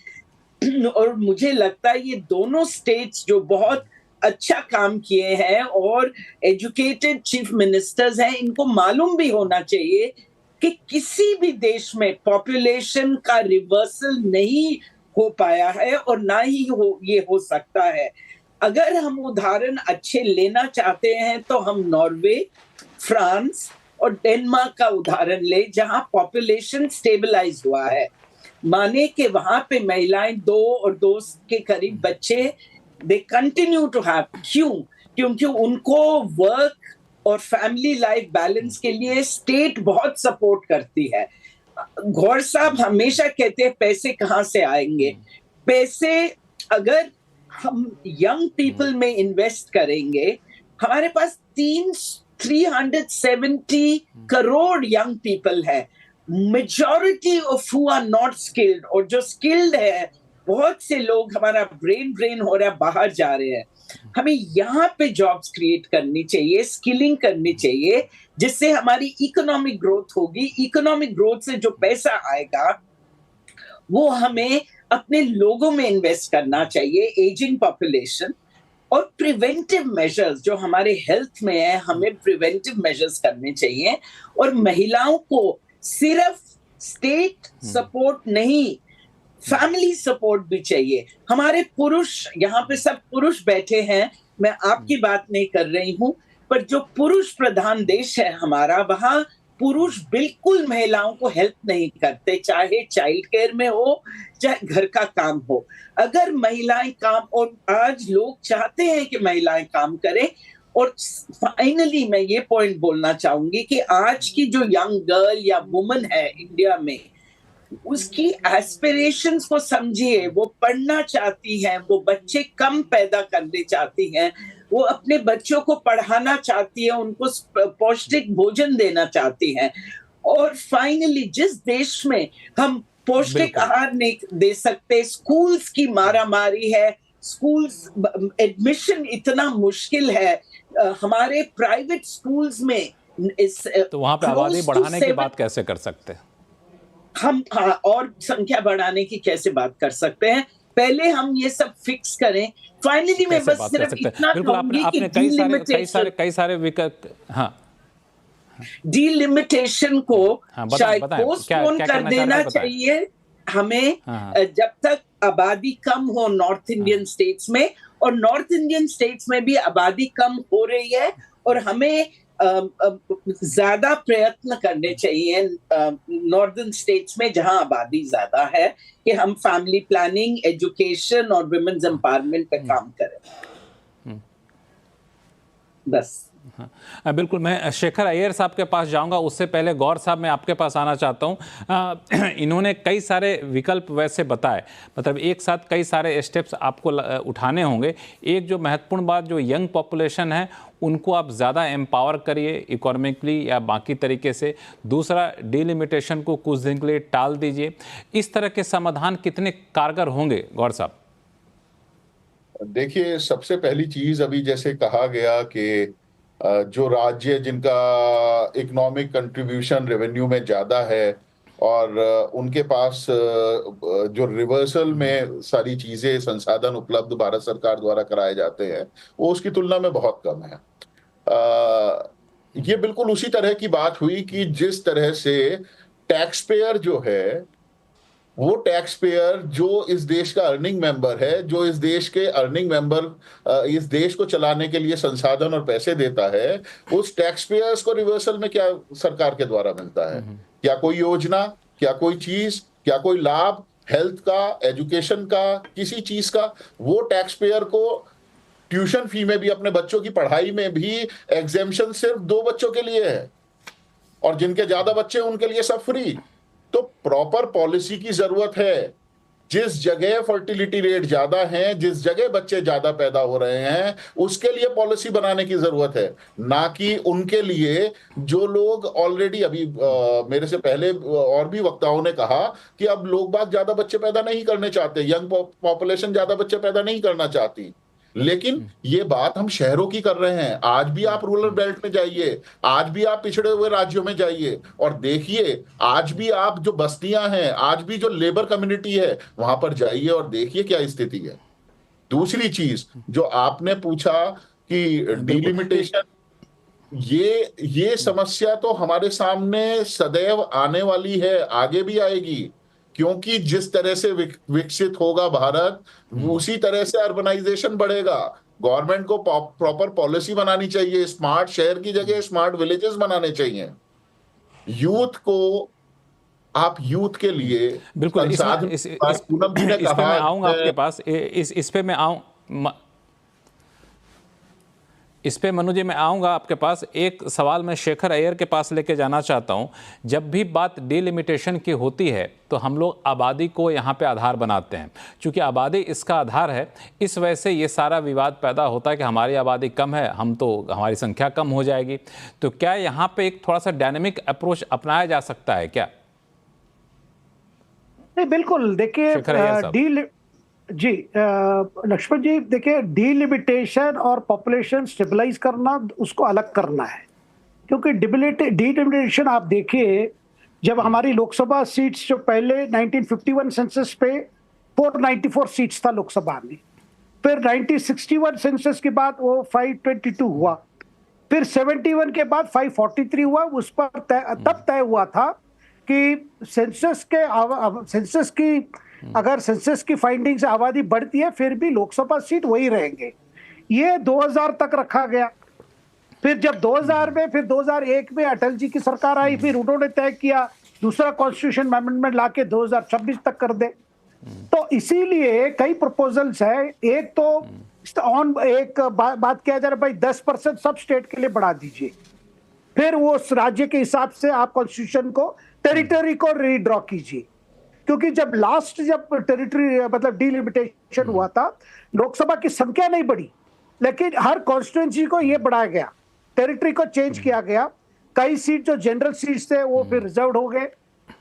और मुझे लगता है ये दोनों स्टेट्स जो बहुत अच्छा काम किए हैं और एजुकेटेड चीफ मिनिस्टर्स हैं, इनको मालूम भी होना चाहिए कि किसी भी देश में पॉपुलेशन का रिवर्सल नहीं हो पाया है और ना ही ये हो सकता है। अगर हम उदाहरण अच्छे लेना चाहते हैं तो हम नॉर्वे, फ्रांस और डेनमार्क का उदाहरण ले, जहां पॉपुलेशन स्टेबलाइज हुआ है। माने कि वहां पे महिलाएं 2 और 2 के करीब बच्चे दे कंटिन्यू टू हैव। क्यों? क्योंकि उनको वर्क और फैमिली लाइफ बैलेंस के लिए स्टेट बहुत सपोर्ट करती है। गौर साहब हमेशा कहते हैं पैसे कहाँ से आएंगे। पैसे अगर हम यंग पीपल में इन्वेस्ट करेंगे, हमारे पास 370 करोड़ यंग पीपल है, majority of who are not skilled, और जो स्किल्ड है बहुत से लोग, हमारा ब्रेन हो रहा है, बाहर जा रहे हैं। हमें यहाँ पे जॉब्स क्रिएट करनी चाहिए, स्किलिंग करनी चाहिए, जिससे हमारी इकोनॉमिक ग्रोथ होगी। इकोनॉमिक ग्रोथ से जो पैसा आएगा वो हमें अपने लोगों में इन्वेस्ट करना चाहिए। एजिंग पॉपुलेशन और प्रिवेंटिव मेजर्स जो हमारे हेल्थ में है, हमें प्रिवेंटिव मेजर्स करने चाहिए। और महिलाओं को सिर्फ स्टेट सपोर्ट नहीं, फैमिली सपोर्ट भी चाहिए। हमारे पुरुष, यहाँ पे सब पुरुष बैठे हैं, मैं आपकी बात नहीं कर रही हूं, पर जो पुरुष प्रधान देश है हमारा, वहां पुरुष बिल्कुल महिलाओं को हेल्प नहीं करते, चाहे चाइल्ड केयर में हो, चाहे घर का काम हो। अगर महिलाएं काम, और आज लोग चाहते हैं कि महिलाएं काम करें। और फाइनली मैं ये पॉइंट बोलना चाहूंगी कि आज की जो यंग गर्ल या वुमन है इंडिया में, उसकी एस्पिरेशंस को समझिए। वो पढ़ना चाहती हैं, वो बच्चे कम पैदा करने चाहती हैं, वो अपने बच्चों को पढ़ाना चाहती है, उनको पौष्टिक भोजन देना चाहती हैं। और फाइनली जिस देश में हम पौष्टिक आहार नहीं दे सकते, स्कूल्स की मारामारी है, स्कूल्स एडमिशन इतना मुश्किल है, हमारे प्राइवेट स्कूल्स में तो वहां पे आबादी बढ़ाने की बात कैसे कर सकते हैं हम? और संख्या बढ़ाने की कैसे बात कर सकते हैं? पहले हम ये सब फिक्स करें। फाइनली मैं बस सिर्फ इतना कहूंगी कि कई सारे विकल्प, डिलिमिटेशन को शायद पोस्टपोन कर देना चाहिए हमें, जब तक आबादी कम हो नॉर्थ इंडियन स्टेट्स में। और नॉर्थ इंडियन स्टेट्स में भी आबादी कम हो रही है और हमें ज्यादा प्रयत्न करने चाहिए नॉर्दर्न स्टेट्स में जहां आबादी ज्यादा है कि हम फैमिली प्लानिंग, एजुकेशन और वुमेन्स एम्पावरमेंट पे काम करें। बस हाँ, बिल्कुल। मैं शेखर अय्यर साहब के पास जाऊंगा, उससे पहले गौर साहब मैं आपके पास आना चाहता हूं। इन्होंने कई सारे विकल्प वैसे बताए, मतलब एक साथ कई सारे स्टेप्स आपको उठाने होंगे। एक जो महत्वपूर्ण बात, जो यंग पॉपुलेशन है उनको आप ज़्यादा एम्पावर करिए इकोनॉमिकली या बाकी तरीके से। दूसरा, डिलिमिटेशन को कुछ दिन के लिए टाल दीजिए। इस तरह के समाधान कितने कारगर होंगे गौर साहब? देखिए, सबसे पहली चीज अभी जैसे कहा गया कि जो राज्य जिनका इकोनॉमिक कंट्रीब्यूशन रेवेन्यू में ज्यादा है और उनके पास जो रिवर्सल में सारी चीजें संसाधन उपलब्ध भारत सरकार द्वारा कराए जाते हैं, वो उसकी तुलना में बहुत कम है। ये बिल्कुल उसी तरह की बात हुई कि जिस तरह से टैक्स पेयर जो है, वो टैक्स पेयर जो इस देश का अर्निंग मेंबर है, जो इस देश के अर्निंग मेंबर इस देश को चलाने के लिए संसाधन और पैसे देता है, उस टैक्स पेयर्स को रिवर्सल में क्या सरकार के द्वारा मिलता है? क्या कोई योजना, क्या कोई चीज, क्या कोई लाभ, हेल्थ का, एजुकेशन का, किसी चीज का? वो टैक्स पेयर को ट्यूशन फी में भी, अपने बच्चों की पढ़ाई में भी एग्जेम्पशन सिर्फ 2 बच्चों के लिए है, और जिनके ज्यादा बच्चे हैं उनके लिए सब फ्री। तो प्रॉपर पॉलिसी की जरूरत है। जिस जगह फर्टिलिटी रेट ज्यादा है, जिस जगह बच्चे ज्यादा पैदा हो रहे हैं, उसके लिए पॉलिसी बनाने की जरूरत है, ना कि उनके लिए जो लोग ऑलरेडी अभी मेरे से पहले और भी वक्ताओं ने कहा कि अब लोग बाग ज्यादा बच्चे पैदा नहीं करने चाहते, यंग पॉपुलेशन ज्यादा बच्चे पैदा नहीं करना चाहती। लेकिन ये बात हम शहरों की कर रहे हैं। आज भी आप रूरल बेल्ट में जाइए, आज भी आप पिछड़े हुए राज्यों में जाइए और देखिए, आज भी आप जो बस्तियां हैं, आज भी जो लेबर कम्युनिटी है, वहां पर जाइए और देखिए क्या स्थिति है। दूसरी चीज जो आपने पूछा कि डिलिमिटेशन, ये समस्या तो हमारे सामने सदैव आने वाली है, आगे भी आएगी, क्योंकि जिस तरह से विकसित होगा भारत, उसी तरह से अर्बनाइजेशन बढ़ेगा। गवर्नमेंट को प्रॉपर पॉलिसी बनानी चाहिए, स्मार्ट शहर की जगह स्मार्ट विलेजेस बनाने चाहिए। यूथ को, आप यूथ के लिए बिल्कुल इस पे मैं आऊंगा आपके पास, इस पे मैं इस पे मनु जी मैं आऊँगा आपके पास। एक सवाल मैं शेखर अय्यर के पास लेके जाना चाहता हूँ। जब भी बात डिलिमिटेशन की होती है तो हम लोग आबादी को यहाँ पे आधार बनाते हैं, क्योंकि आबादी इसका आधार है। इस वजह से ये सारा विवाद पैदा होता है कि हमारी आबादी कम है, हमारी संख्या कम हो जाएगी। तो क्या यहाँ पे एक थोड़ा सा डायनेमिक अप्रोच अपनाया जा सकता है क्या? नहीं, बिल्कुल। देखिए जी लक्ष्मण जी, देखिए, डिलिमिटेशन और पॉपुलेशन स्टेबलाइज करना, उसको अलग करना है। क्योंकि डिलिमिटेशन आप देखिए, जब हमारी लोकसभा सीट्स जो पहले 1951 सेंसस पे 494 सीट्स था लोकसभा में, फिर 1961 सेंसस के बाद वो 522 हुआ, फिर 71 के बाद 543 हुआ। उस पर तब तय हुआ था कि अगर सेंसस की फाइंडिंग से आबादी बढ़ती है, फिर भी लोकसभा सीट वही रहेंगे। ये 2000 तक रखा गया। फिर जब 2000 में, फिर 2001 में अटल जी की सरकार आई, फिर उन्होंने तय किया दूसरा कॉन्स्टिट्यूशन अमेंडमेंट लाके 2026 तक कर दे। तो इसीलिए कई प्रपोजल्स है। एक तो बात किया जा रहा है, भाई 10% सब स्टेट के लिए बढ़ा दीजिए, फिर वो उस राज्य के हिसाब से आप कॉन्स्टिट्यूशन को, टेरिटरी को रीड्रॉ कीजिए। क्योंकि जब टेरिटरी मतलब डिलिमिटेशन हुआ था, लोकसभा की संख्या नहीं बढ़ी, लेकिन हर कॉन्स्टिट्यूएंसी को ये बढ़ाया गया, टेरिटरी को चेंज किया गया। कई सीट जो जनरल सीट्स थे वो फिर रिजर्व हो गए,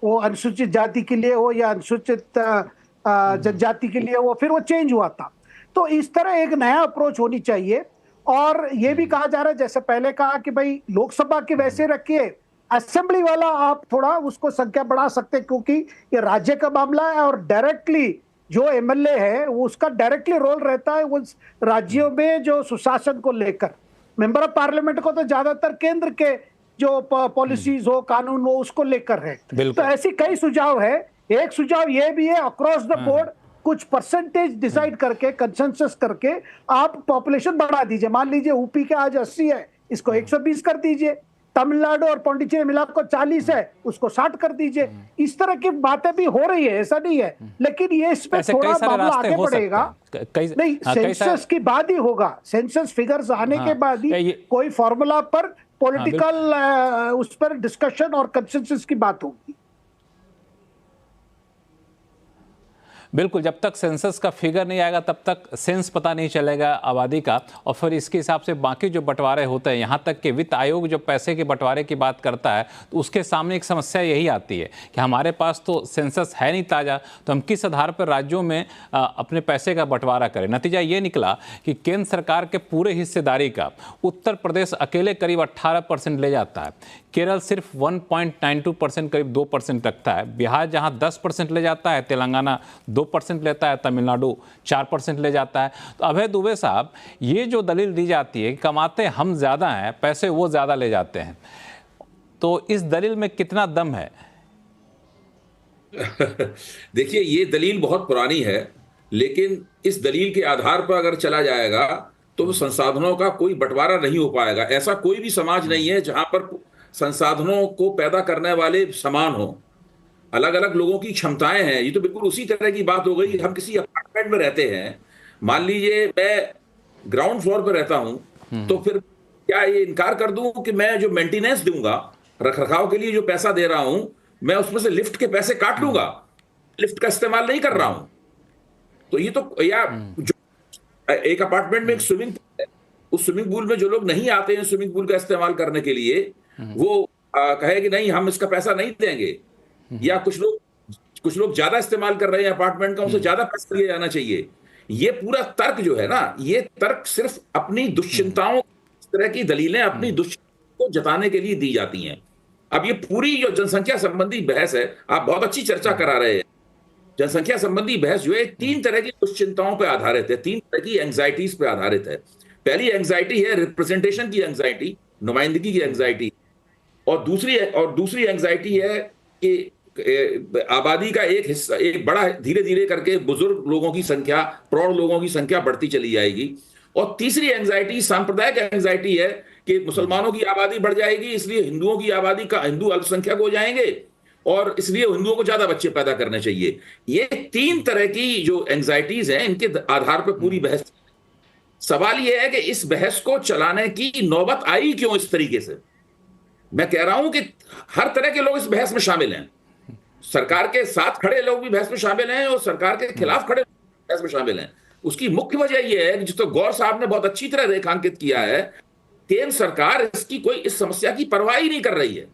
वो अनुसूचित जाति के लिए हो या अनुसूचित जनजाति के लिए हो, फिर वो चेंज हुआ था। तो इस तरह एक नया अप्रोच होनी चाहिए। और ये भी कहा जा रहा है, जैसे पहले कहा कि भाई लोकसभा के वैसे रखिए, असेंबली वाला आप थोड़ा उसको संख्या बढ़ा सकते हैं, क्योंकि ये राज्य का मामला है और डायरेक्टली जो एमएलए है वो उसका डायरेक्टली रोल रहता है उस राज्यों में जो सुशासन को लेकर। मेंबर ऑफ पार्लियामेंट को तो ज्यादातर केंद्र के जो पॉलिसीज हो, कानून हो, उसको लेकर है। तो ऐसी कई सुझाव है। एक सुझाव ये भी है, अक्रॉस द बोर्ड कुछ परसेंटेज डिसाइड करके, कंसेंसस करके आप पॉपुलेशन बढ़ा दीजिए। मान लीजिए यूपी के आज 80 है, इसको 120 कर दीजिए, तमिलनाडु और पौंडीचेरी मिलाकर 40 है, उसको 60 कर दीजिए। इस तरह की बातें भी हो रही है, ऐसा नहीं है, लेकिन ये इस पे थोड़ा मामला आगे बढ़ेगा। नहीं, सेंसस के बाद ही होगा, सेंसस फिगर्स आने के बाद ही कोई फॉर्मूला पर पॉलिटिकल उस पर डिस्कशन और कंसेंसस की बात होगी। बिल्कुल, जब तक सेंसस का फिगर नहीं आएगा तब तक सेंस पता नहीं चलेगा आबादी का, और फिर इसके हिसाब से बाकी जो बंटवारे होते हैं, यहाँ तक कि वित्त आयोग जो पैसे के बंटवारे की बात करता है तो उसके सामने एक समस्या यही आती है कि हमारे पास तो सेंसस है नहीं ताज़ा, तो हम किस आधार पर राज्यों में अपने पैसे का बंटवारा करें। नतीजा ये निकला कि केंद्र सरकार के पूरे हिस्सेदारी का उत्तर प्रदेश अकेले करीब 18% ले जाता है, केरल सिर्फ 1.92% करीब 2% रखता है, बिहार जहाँ 10% ले जाता है, तेलंगाना 2% लेता है, तमिलनाडु 4% ले जाता है। तो अभय दुबे साहब, ये जो दलील दी जाती है कि कमाते हम ज़्यादा हैं, पैसे वो ज़्यादा ले जाते हैं, तो इस दलील में कितना दम है? देखिए, ये दलील बहुत पुरानी है, लेकिन इस दलील के आधार पर अगर चला जाएगा तो संसाधनों का कोई बंटवारा नहीं हो पाएगा। ऐसा कोई भी समाज नहीं है जहां पर संसाधनों को पैदा करने वाले समान हो, अलग अलग लोगों की क्षमताएं हैं। ये तो बिल्कुल उसी तरह की बात हो गई। हम किसी अपार्टमेंट में रहते हैं, मान लीजिए मैं ग्राउंड फ्लोर पर रहता हूं, तो फिर क्या ये इनकार कर दूं कि मैं जो मेंटेनेंस दूंगा, रखरखाव के लिए जो पैसा दे रहा हूं, मैं उसमें से लिफ्ट के पैसे काट लूंगा, लिफ्ट का इस्तेमाल नहीं कर रहा हूं। तो ये तो, या जो एक अपार्टमेंट में एक स्विमिंग पूल है, उस स्विमिंग पूल में जो लोग नहीं आते हैं स्विमिंग पूल का इस्तेमाल करने के लिए, वो कहे कि नहीं हम इसका पैसा नहीं देंगे, या कुछ लोग ज्यादा इस्तेमाल कर रहे हैं अपार्टमेंट का, उनसे ज्यादा पैसा लिया जाना चाहिए। ये पूरा तर्क जो है ना, ये तर्क सिर्फ अपनी दुश्चिंताओं, इस तरह की दलीलें अपनी दुश्चिंता को जताने के लिए दी जाती हैं। अब ये पूरी जो जनसंख्या संबंधी बहस है, आप बहुत अच्छी चर्चा करा रहे हैं। जनसंख्या संबंधी बहस जो है 3 तरह की दुश्चिंताओं पर आधारित है, 3 तरह की एंग्जाइटीज पे आधारित है। पहली एंग्जाइटी है रिप्रेजेंटेशन की एंग्जाइटी, नुमाइंदगी की एंग्जाइटी, और दूसरी एंग्जाइटी है कि आबादी का एक हिस्सा, एक बड़ा, धीरे धीरे करके बुजुर्ग लोगों की संख्या, प्रौढ़ लोगों की संख्या बढ़ती चली जाएगी। और तीसरी एंग्जाइटी सांप्रदायिक एंग्जाइटी है कि मुसलमानों की आबादी बढ़ जाएगी, इसलिए हिंदुओं की आबादी का, हिंदू अल्पसंख्यक हो जाएंगे और इसलिए हिंदुओं को ज्यादा बच्चे पैदा करने चाहिए। ये 3 तरह की जो एंग्जाइटीज हैं, इनके आधार पर पूरी बहस। सवाल यह है कि इस बहस को चलाने की नौबत आई क्यों इस तरीके से। मैं कह रहा हूं कि हर तरह के लोग इस बहस में शामिल हैं, सरकार के साथ खड़े लोग भी बहस में शामिल हैं और सरकार के खिलाफ खड़े बहस में शामिल हैं। उसकी मुख्य वजह यह है, जिसको गौर साहब ने बहुत अच्छी तरह रेखांकित किया है, केंद्र सरकार इस समस्या की परवाह ही नहीं कर रही है।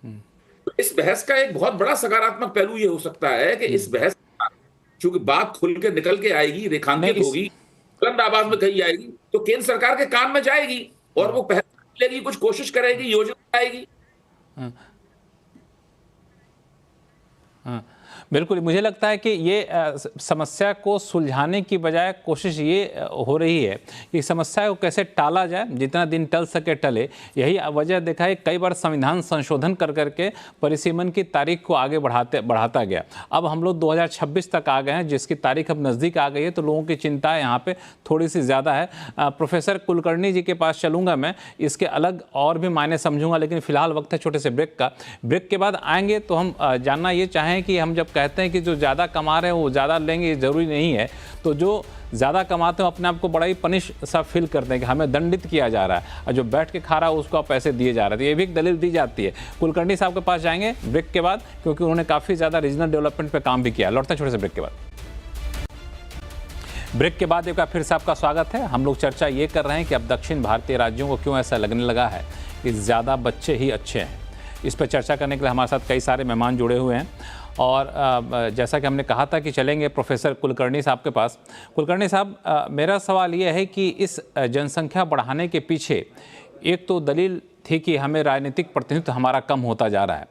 तो इस बहस का एक बहुत बड़ा सकारात्मक पहलू यह हो सकता है कि इस बहस, चूंकि बात खुल के निकल के आएगी, रेखांकित होगी, बुलंद आवाज में कही जाएगी, तो केंद्र सरकार के कान में जाएगी और वो पहल लेगी, कुछ कोशिश करेगी, योजना बनाएगी। बिल्कुल, मुझे लगता है कि ये समस्या को सुलझाने की बजाय कोशिश ये हो रही है कि समस्या को कैसे टाला जाए, जितना दिन टल सके टले। यही वजह देखा है, कई बार संविधान संशोधन कर करके परिसीमन की तारीख को आगे बढ़ाता गया। अब हम लोग 2026 तक आ गए हैं, जिसकी तारीख अब नज़दीक आ गई है, तो लोगों की चिंता यहाँ पे थोड़ी सी ज़्यादा है। प्रोफेसर कुलकर्णी जी के पास चलूँगा मैं, इसके अलग और भी मायने समझूंगा, लेकिन फिलहाल वक्त है छोटे से ब्रेक का। ब्रेक के बाद आएंगे तो हम जानना ये चाहें कि हम जब कहते हैं कि जो ज़्यादा कमा रहे हैं वो ज़्यादा लेंगे, ये ज़रूरी नहीं है। तो जो ज़्यादा कमाते हैं अपने आप को बड़ा ही पनिश सा फील करते हैं कि हमें दंडित किया जा रहा है, और जो बैठ के खा रहा है उसको पैसे दिए जा रहे हैं। तो ये भी एक दलील दी जाती है। कुलकर्णी साहब के पास जाएंगे ब्रेक के बाद, क्योंकि उन्होंने काफ़ी ज़्यादा रीजनल डेवलपमेंट पर काम भी किया। लौटते हैं छोटे से ब्रेक के बाद। ब्रेक के बाद एक बार फिर से आपका स्वागत है। हम लोग चर्चा ये कर रहे हैं कि अब दक्षिण भारतीय राज्यों को क्यों ऐसा लगने लगा है कि ज़्यादा बच्चे ही अच्छे हैं। इस पर चर्चा करने के लिए हमारे साथ कई सारे मेहमान जुड़े हुए हैं, और जैसा कि हमने कहा था कि चलेंगे प्रोफेसर कुलकर्णी साहब के पास। कुलकर्णी साहब, मेरा सवाल ये है कि इस जनसंख्या बढ़ाने के पीछे एक तो दलील थी कि हमें राजनीतिक प्रतिनिधित्व हमारा कम होता जा रहा है,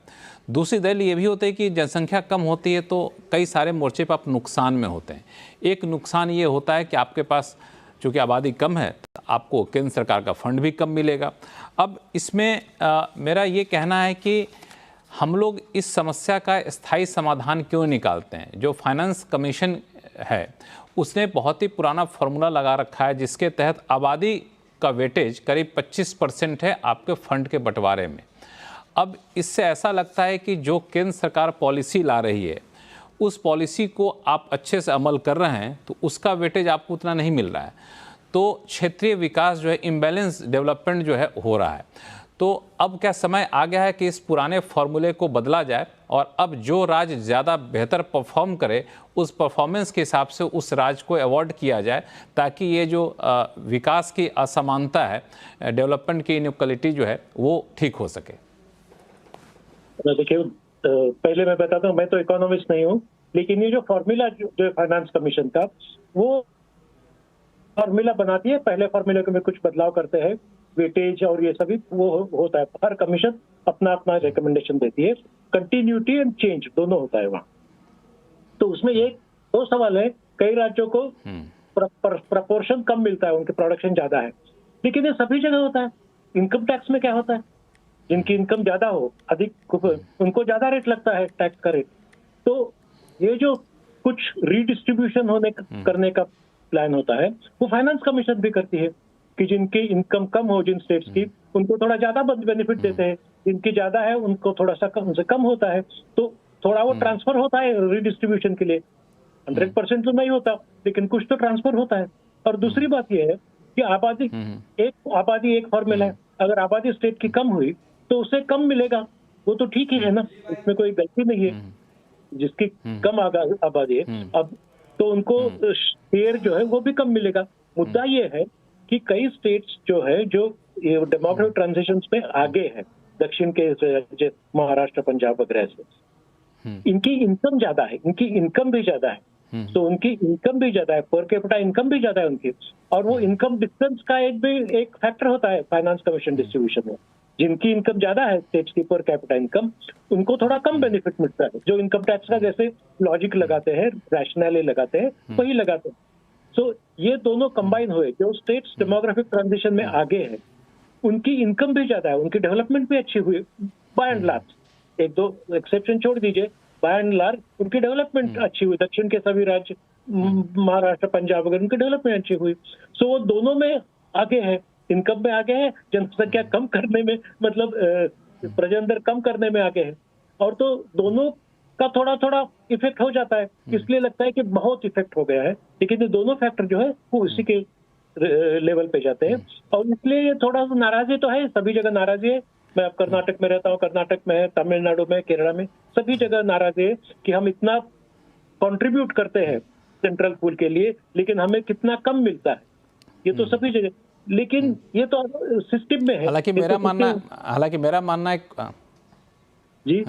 दूसरी दलील ये भी होती है कि जनसंख्या कम होती है तो कई सारे मोर्चे पर आप नुकसान में होते हैं। एक नुकसान ये होता है कि आपके पास चूँकि आबादी कम है, आपको केंद्र सरकार का फंड भी कम मिलेगा। अब इसमें मेरा ये कहना है कि हम लोग इस समस्या का स्थायी समाधान क्यों निकालते हैं। जो फाइनेंस कमीशन है उसने बहुत ही पुराना फॉर्मूला लगा रखा है, जिसके तहत आबादी का वेटेज करीब 25% है आपके फंड के बंटवारे में। अब इससे ऐसा लगता है कि जो केंद्र सरकार पॉलिसी ला रही है उस पॉलिसी को आप अच्छे से अमल कर रहे हैं तो उसका वेटेज आपको उतना नहीं मिल रहा है, तो क्षेत्रीय विकास जो है, इम्बैलेंस डेवलपमेंट जो है हो रहा है। तो अब क्या समय आ गया है कि इस पुराने फॉर्मूले को बदला जाए और अब जो राज्य ज़्यादा बेहतर परफॉर्म करे उस परफॉर्मेंस के हिसाब से उस राज्य को अवॉर्ड किया जाए, ताकि ये जो विकास की असमानता है, डेवलपमेंट की इनइक्वालिटी जो है वो ठीक हो सके। देखिए, पहले मैं बताता हूँ, मैं तो इकोनॉमिस्ट नहीं हूँ, लेकिन ये जो फॉर्मूला जो फाइनेंस कमीशन का, वो फॉर्मूला बनाती है, पहले फॉर्मूले में कुछ बदलाव करते हैं, वेटेज और ये सभी वो होता है। हर कमीशन अपना अपना रिकमेंडेशन देती है, कंटिन्यूटी एंड चेंज दोनों होता है वहाँ। तो उसमें एक दो सवाल है, कई राज्यों को प्रपोर्शन कम मिलता है, उनके प्रोडक्शन ज्यादा है, लेकिन ये सभी जगह होता है। इनकम टैक्स में क्या होता है, जिनकी इनकम ज्यादा हो, अधिक, उनको ज्यादा रेट लगता है, टैक्स का रेट। तो ये जो कुछ रीडिस्ट्रीब्यूशन करने का प्लान होता है, वो फाइनेंस कमीशन भी करती है कि जिनकी इनकम कम हो, जिन स्टेट्स की, उनको थोड़ा ज्यादा बेनिफिट देते हैं, जिनकी ज्यादा है उनको थोड़ा सा उनसे कम होता है। तो थोड़ा वो ट्रांसफर होता है रीडिस्ट्रीब्यूशन के लिए, 100% तो नहीं होता, लेकिन कुछ तो ट्रांसफर होता है। और दूसरी बात यह है कि आबादी एक फॉर्मूला है, अगर आबादी स्टेट की कम हुई तो उसे कम मिलेगा, वो तो ठीक ही है ना, उसमें कोई गलती नहीं है, जिसकी कम आबादी है अब तो उनको शेयर जो है वो भी कम मिलेगा। मुद्दा ये है कि कई स्टेट्स जो है जो डेमोक्रेटिक ट्रांजिशन में आगे है, दक्षिण के राज्य महाराष्ट्र, पंजाब वगैरह से, इनकी इनकम ज्यादा है, इनकी इनकम भी ज्यादा है, तो उनकी इनकम भी ज्यादा है, पर कैपिटा इनकम भी ज्यादा है उनकी, और वो इनकम डिफरेंस का एक फैक्टर होता है फाइनेंस कमीशन डिस्ट्रीब्यूशन में। जिनकी इनकम ज्यादा है, स्टेट्स की पर कैपिटा इनकम, उनको थोड़ा कम बेनिफिट मिलता है, जो इनकम टैक्स का जैसे लॉजिक लगाते हैं, रैशनैले लगाते हैं, वही लगाते हैं। सो ये दोनों कंबाइन हुए, जो स्टेट्स डेमोग्राफिक ट्रांजिशन में आगे है, उनकी इनकम भी ज्यादा है, उनकी डेवलपमेंट भी अच्छी हुई बाय एंड लार्ज, एक दो एक्सेप्शन छोड़ दीजिए, बाय एंड लार्ज उनकी डेवलपमेंट अच्छी हुई। दक्षिण के सभी राज्य, महाराष्ट्र, पंजाब वगैरह, उनकी डेवलपमेंट अच्छी हुई। सो वो दोनों में आगे है, इनकम में आगे है, जनसंख्या कम करने में, मतलब प्रजनन कम करने में आगे है, और तो दोनों का थोड़ा थोड़ा इफेक्ट हो जाता है, इसलिए लगता है कि बहुत इफेक्ट हो गया है, लेकिन ये दोनों फैक्टर जो है वो इसी के लेवल पे जाते हैं, और इसलिए ये थोड़ा सा नाराजी तो है, सभी जगह नाराजी है। मैं अब कर्नाटक में रहता हूँ, कर्नाटक में, तमिलनाडु में, केरला में, सभी जगह नाराजी है कि हम इतना कंट्रीब्यूट करते हैं सेंट्रल पूल के लिए, लेकिन हमें कितना कम मिलता है, ये तो सभी जगह, लेकिन ये तो सिस्टम में है। हालांकि मेरा मानना है जी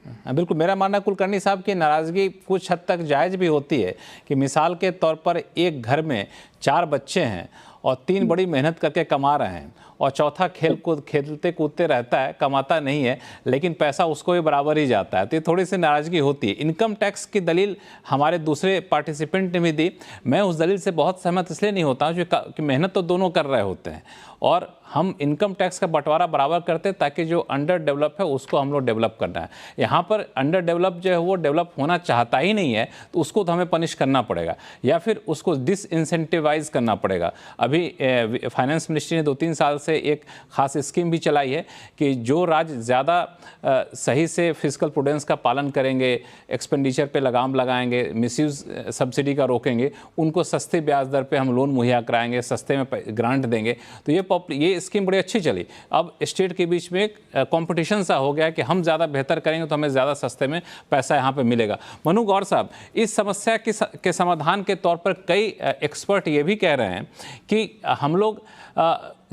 हाँ, बिल्कुल, मेरा मानना है कुलकर्णी साहब की नाराज़गी कुछ हद तक जायज़ भी होती है कि मिसाल के तौर पर एक घर में 4 बच्चे हैं और 3 बड़ी मेहनत करके कमा रहे हैं, और चौथा खेलते कूदते रहता है, कमाता नहीं है, लेकिन पैसा उसको भी बराबर ही जाता है, तो ये थोड़ी सी नाराज़गी होती है। इनकम टैक्स की दलील हमारे दूसरे पार्टिसिपेंट ने भी दी, मैं उस दलील से बहुत सहमत इसलिए नहीं होता हूँ कि मेहनत तो दोनों कर रहे होते हैं, और हम इनकम टैक्स का बंटवारा बराबर करते हैं ताकि जो अंडर डेवलप है उसको हम लोग डेवलप करना है। यहाँ पर अंडर डेवलप जो है वो डेवलप होना चाहता ही नहीं है, तो उसको तो हमें पनिश करना पड़ेगा या फिर उसको डिसइंसेंटिवाइज करना पड़ेगा। अभी फाइनेंस मिनिस्ट्री ने 2-3 साल से एक खास स्कीम भी चलाई है कि जो राज्य ज़्यादा सही से फिजिकल प्रूडेंस का पालन करेंगे, एक्सपेंडिचर पे लगाम लगाएंगे, मिसयूज सब्सिडी का रोकेंगे, उनको सस्ते ब्याज दर पे हम लोन मुहैया कराएंगे, सस्ते में ग्रांट देंगे। तो ये स्कीम बड़ी अच्छी चली। अब स्टेट के बीच में कंपटीशन सा हो गया कि हम ज़्यादा बेहतर करेंगे तो हमें ज़्यादा सस्ते में पैसा यहाँ पे मिलेगा। मनु गौर साहब, इस समस्या के समाधान के तौर पर कई एक्सपर्ट ये भी कह रहे हैं कि हम लोग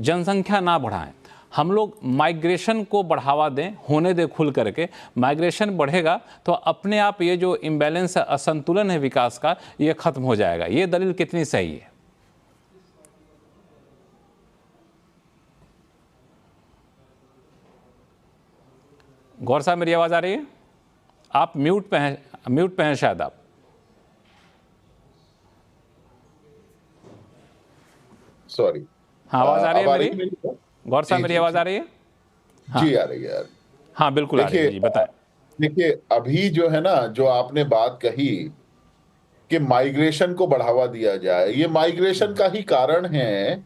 जनसंख्या ना बढ़ाएं, हम लोग माइग्रेशन को बढ़ावा दें, होने दें खुल करके। माइग्रेशन बढ़ेगा तो अपने आप ये जो इम्बैलेंस है, असंतुलन है विकास का, ये खत्म हो जाएगा। ये दलील कितनी सही है? गौर साहब, मेरी आवाज़ आ रही है? आप म्यूट पे हैं शायद आप। सॉरी, हाँ, आवाज़ आ रही है मेरी? गौर साहब, मेरी आवाज़ आ रही है? हाँ। जी आ रही है यार। हाँ बिल्कुल आ रही है जी, बताएं। देखिए, अभी जो है ना, जो आपने बात कही कि माइग्रेशन को बढ़ावा दिया जाए, ये माइग्रेशन का ही कारण है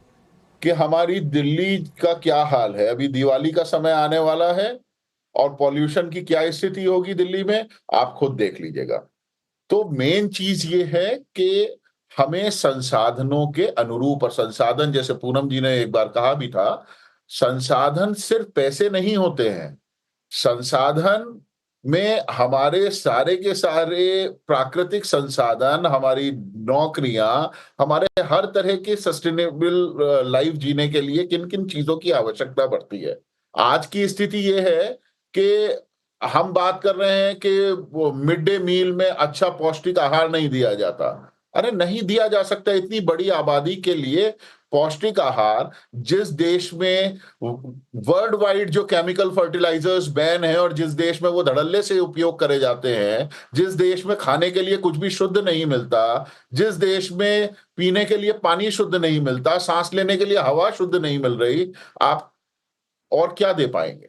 कि हमारी दिल्ली का क्या हाल है। अभी दिवाली का समय आने वाला है और पॉल्यूशन की क्या स्थिति होगी दिल्ली में, आप खुद देख लीजिएगा। तो मेन चीज ये है कि हमें संसाधनों के अनुरूप, और संसाधन जैसे पूनम जी ने एक बार कहा भी था, संसाधन सिर्फ पैसे नहीं होते हैं। संसाधन में हमारे सारे के सारे प्राकृतिक संसाधन, हमारी नौकरियां, हमारे हर तरह के सस्टेनेबल लाइफ जीने के लिए किन किन चीजों की आवश्यकता पड़ती है। आज की स्थिति ये है कि हम बात कर रहे हैं कि वो मिड डे मील में अच्छा पौष्टिक आहार नहीं दिया जाता। अरे नहीं दिया जा सकता। इतनी बड़ी आबादी के लिए पौष्टिक आहार, जिस देश में वर्ल्ड वाइड जो केमिकल फर्टिलाइजर्स बैन है और जिस देश में वो धड़ल्ले से उपयोग करे जाते हैं, जिस देश में खाने के लिए कुछ भी शुद्ध नहीं मिलता, जिस देश में पीने के लिए पानी शुद्ध नहीं मिलता, सांस लेने के लिए हवा शुद्ध नहीं मिल रही, आप और क्या दे पाएंगे?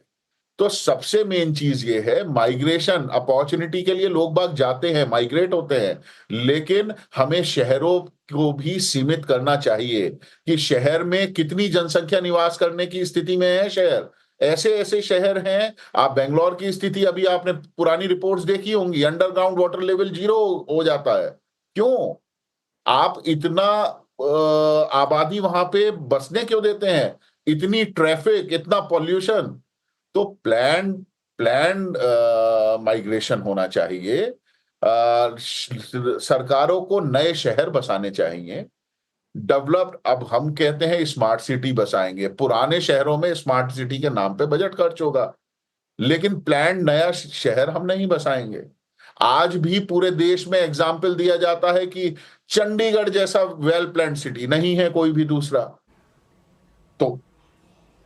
तो सबसे मेन चीज ये है, माइग्रेशन अपॉर्चुनिटी के लिए लोग बाग जाते हैं, माइग्रेट होते हैं, लेकिन हमें शहरों को भी सीमित करना चाहिए कि शहर में कितनी जनसंख्या निवास करने की स्थिति में है। शहर ऐसे ऐसे शहर हैं, आप बेंगलोर की स्थिति अभी आपने पुरानी रिपोर्ट्स देखी होंगी, अंडरग्राउंड वाटर लेवल 0 हो जाता है। क्यों? आप इतना आबादी वहां पे बसने क्यों देते हैं? इतनी ट्रैफिक, इतना पॉल्यूशन। तो प्लान माइग्रेशन होना चाहिए। सरकारों को नए शहर बसाने चाहिए। डेवलप्ड, अब हम कहते हैं स्मार्ट सिटी बसाएंगे, पुराने शहरों में स्मार्ट सिटी के नाम पे बजट खर्च होगा, लेकिन प्लान नया शहर हम नहीं बसाएंगे। आज भी पूरे देश में एग्जाम्पल दिया जाता है कि चंडीगढ़ जैसा वेल प्लान्ड सिटी नहीं है कोई भी दूसरा। तो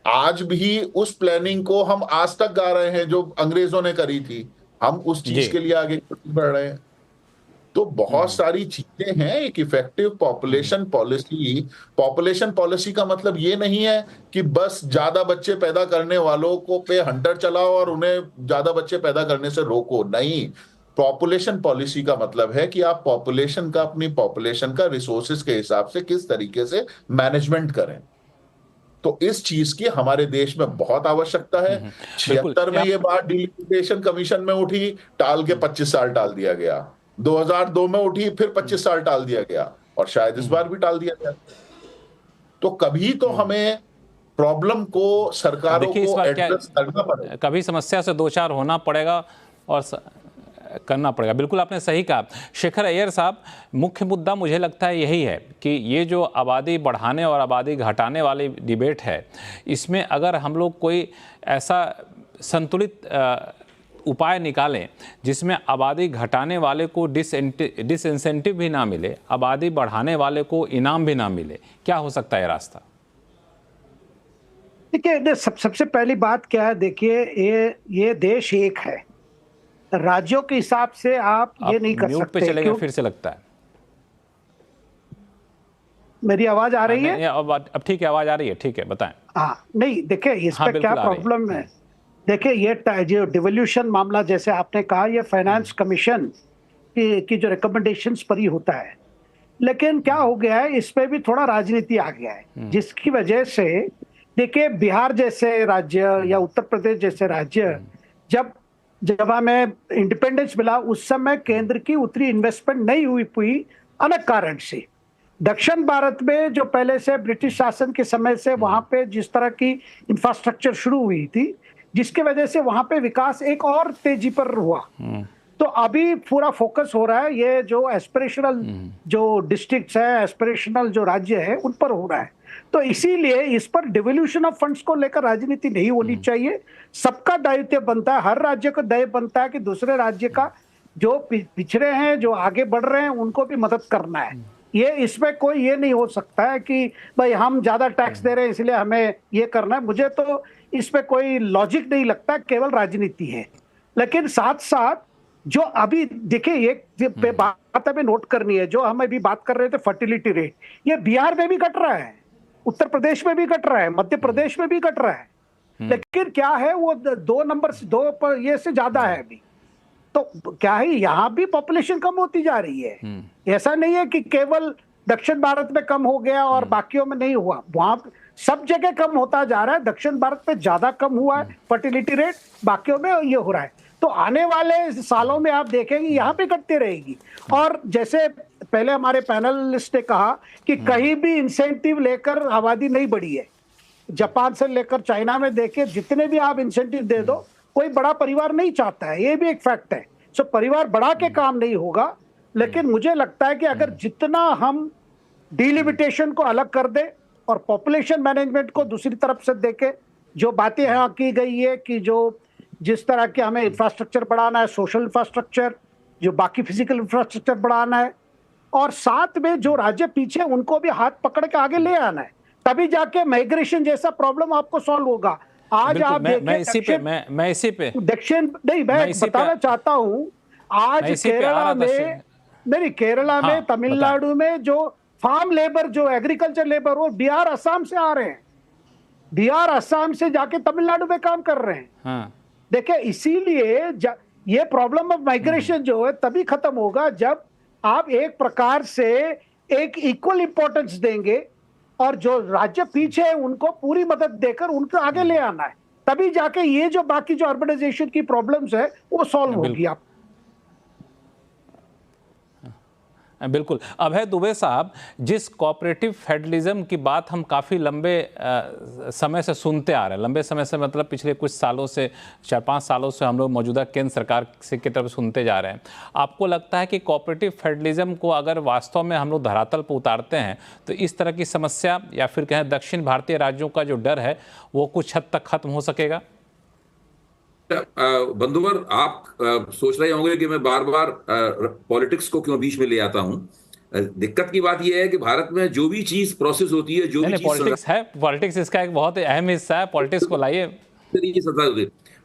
आज भी उस प्लानिंग को हम आज तक गा रहे हैं जो अंग्रेजों ने करी थी, हम उस चीज के लिए आगे बढ़ रहे हैं। तो बहुत सारी चीजें हैं। एक इफेक्टिव पॉपुलेशन पॉलिसी का मतलब ये नहीं है कि बस ज्यादा बच्चे पैदा करने वालों को पे हंटर चलाओ और उन्हें ज्यादा बच्चे पैदा करने से रोको। नहीं, पॉपुलेशन पॉलिसी का मतलब है कि आप अपनी पॉपुलेशन का रिसोर्सेज के हिसाब से किस तरीके से मैनेजमेंट करें। तो इस चीज की हमारे देश में बहुत आवश्यकता है। 76 में ये बात डिलिमिटेशन कमीशन में उठी, टाल के 25 साल टाल दिया गया। 2002 में उठी, फिर 25 साल टाल दिया गया, और शायद इस बार भी टाल दिया गया। तो कभी तो हमें प्रॉब्लम को सरकारों को एड्रेस करना पड़ेगा, कभी समस्या से दो चार होना पड़ेगा और करना पड़ेगा। बिल्कुल आपने सही कहा। शेखर अय्यर साहब, मुख्य मुद्दा मुझे लगता है यही है कि ये जो आबादी बढ़ाने और आबादी घटाने वाली डिबेट है, इसमें अगर हम लोग कोई ऐसा संतुलित उपाय निकालें जिसमें आबादी घटाने वाले को डिसइंसेंटिव भी ना मिले, आबादी बढ़ाने वाले को इनाम भी ना मिले, क्या हो सकता है रास्ता? देखिए, सबसे पहली बात क्या है, देखिए ये देश एक है, राज्यों के हिसाब से आप ये नहीं कर सकते। पे चले गए फिर से लगता है। मेरी आवाज आ रही है? अब ठीक है, आवाज आ रही है, ठीक है, बताएं। हाँ, नहीं, देखिए इस पे क्या प्रॉब्लम है। देखिए ये जो डिवोल्यूशन मामला जैसे आपने कहा, ये फाइनेंस कमीशन की जो रिकमेंडेशंस पर ही होता है, लेकिन क्या हो गया है, इस पे भी थोड़ा राजनीति आ गया है, जिसकी वजह से देखिए बिहार जैसे राज्य या उत्तर प्रदेश जैसे राज्य, जब हमें इंडिपेंडेंस मिला उस समय केंद्र की उतनी इन्वेस्टमेंट नहीं हुई अनेक कारण से। दक्षिण भारत में जो पहले से ब्रिटिश शासन के समय से वहां पे जिस तरह की इंफ्रास्ट्रक्चर शुरू हुई थी, जिसके वजह से वहां पे विकास एक और तेजी पर हुआ। तो अभी पूरा फोकस हो रहा है ये जो एस्पिरेशनल जो डिस्ट्रिक्ट्स है, एस्पिरेशनल जो राज्य है, उन पर हो रहा है। तो इसीलिए इस पर डिवोल्यूशन ऑफ फंड्स को लेकर राजनीति नहीं होनी चाहिए। सबका दायित्व बनता है, हर राज्य का दायित्व बनता है कि दूसरे राज्य का जो पिछड़े हैं, जो आगे बढ़ रहे हैं, उनको भी मदद करना है। ये इसमें कोई ये नहीं हो सकता है कि भाई हम ज्यादा टैक्स दे रहे हैं इसलिए हमें ये करना है। मुझे तो इसमें कोई लॉजिक नहीं लगता, केवल राजनीति है। लेकिन साथ साथ जो अभी देखिए एक बात हमें नोट करनी है, जो हम अभी बात कर रहे थे फर्टिलिटी रेट, ये बिहार में भी घट रहा है, उत्तर प्रदेश में भी घट रहा है, मध्य प्रदेश में भी घट रहा है, लेकिन क्या है वो 2 पर ये से ज्यादा है अभी। तो क्या है, यहाँ भी पॉपुलेशन कम होती जा रही है। ऐसा नहीं है कि केवल दक्षिण भारत में कम हो गया और बाकियों में नहीं हुआ। वहां सब जगह कम होता जा रहा है, दक्षिण भारत में ज्यादा कम हुआ है फर्टिलिटी रेट, बाकियों में ये हो रहा है। तो आने वाले सालों में आप देखेंगे यहाँ पे घटती रहेगी। और जैसे पहले हमारे पैनलिस्ट ने कहा कि कहीं भी इंसेंटिव लेकर आबादी नहीं बढ़ी है। जापान से लेकर चाइना में देखिए, जितने भी आप इंसेंटिव दे दो, कोई बड़ा परिवार नहीं चाहता है, ये भी एक फैक्ट है। सो परिवार बढ़ा के काम नहीं होगा, लेकिन मुझे लगता है कि अगर जितना हम डिलिमिटेशन को अलग कर दे और पॉपुलेशन मैनेजमेंट को दूसरी तरफ से देखें, जो बातें यहाँ की गई है कि जो जिस तरह के हमें इंफ्रास्ट्रक्चर बढ़ाना है, सोशल इंफ्रास्ट्रक्चर, जो बाकी फिजिकल इंफ्रास्ट्रक्चर बढ़ाना है, और साथ में जो राज्य पीछे उनको भी हाथ पकड़ के आगे ले आना है, तभी जाके माइग्रेशन जैसा प्रॉब्लम आपको सॉल्व होगा। आज आप मैं इसी पे दक्षिण नहीं, मैं बताना चाहता हूं, आज केरला में, नहीं केरला में, तमिलनाडु में जो फार्म लेबर, जो एग्रीकल्चर लेबर, वो बिहार असम से आ रहे हैं, बिहार असम से जाके तमिलनाडु में काम कर रहे हैं। हाँ। देखिए, इसीलिए ये प्रॉब्लम ऑफ माइग्रेशन जो है तभी खत्म होगा जब आप एक प्रकार से एक इक्वल इंपॉर्टेंस देंगे और जो राज्य पीछे है उनको पूरी मदद देकर उनको आगे ले आना है, तभी जाके ये जो बाकी जो अर्बनाइजेशन की प्रॉब्लम्स है वो सॉल्व होगी। आप बिल्कुल। अभय दुबे साहब, जिस कोऑपरेटिव फेडरलिज्म की बात हम काफ़ी लंबे समय से सुनते आ रहे हैं, लंबे समय से मतलब पिछले कुछ सालों से, 4-5 सालों से हम लोग मौजूदा केंद्र सरकार से की तरफ सुनते जा रहे हैं, आपको लगता है कि कोऑपरेटिव फेडरलिज्म को अगर वास्तव में हम लोग धरातल पर उतारते हैं तो इस तरह की समस्या या फिर कहें दक्षिण भारतीय राज्यों का जो डर है वो कुछ हद तक खत्म हो सकेगा? बंधुवर, आप सोच रहे होंगे कि मैं बार बार पॉलिटिक्स को क्यों बीच में ले आता हूं। दिक्कत की बात यह है कि भारत में जो भी चीज प्रोसेस होती है, जो भी चीज पॉलिटिक्स है, पॉलिटिक्स इसका एक बहुत अहम हिस्सा है, पॉलिटिक्स को लाइए।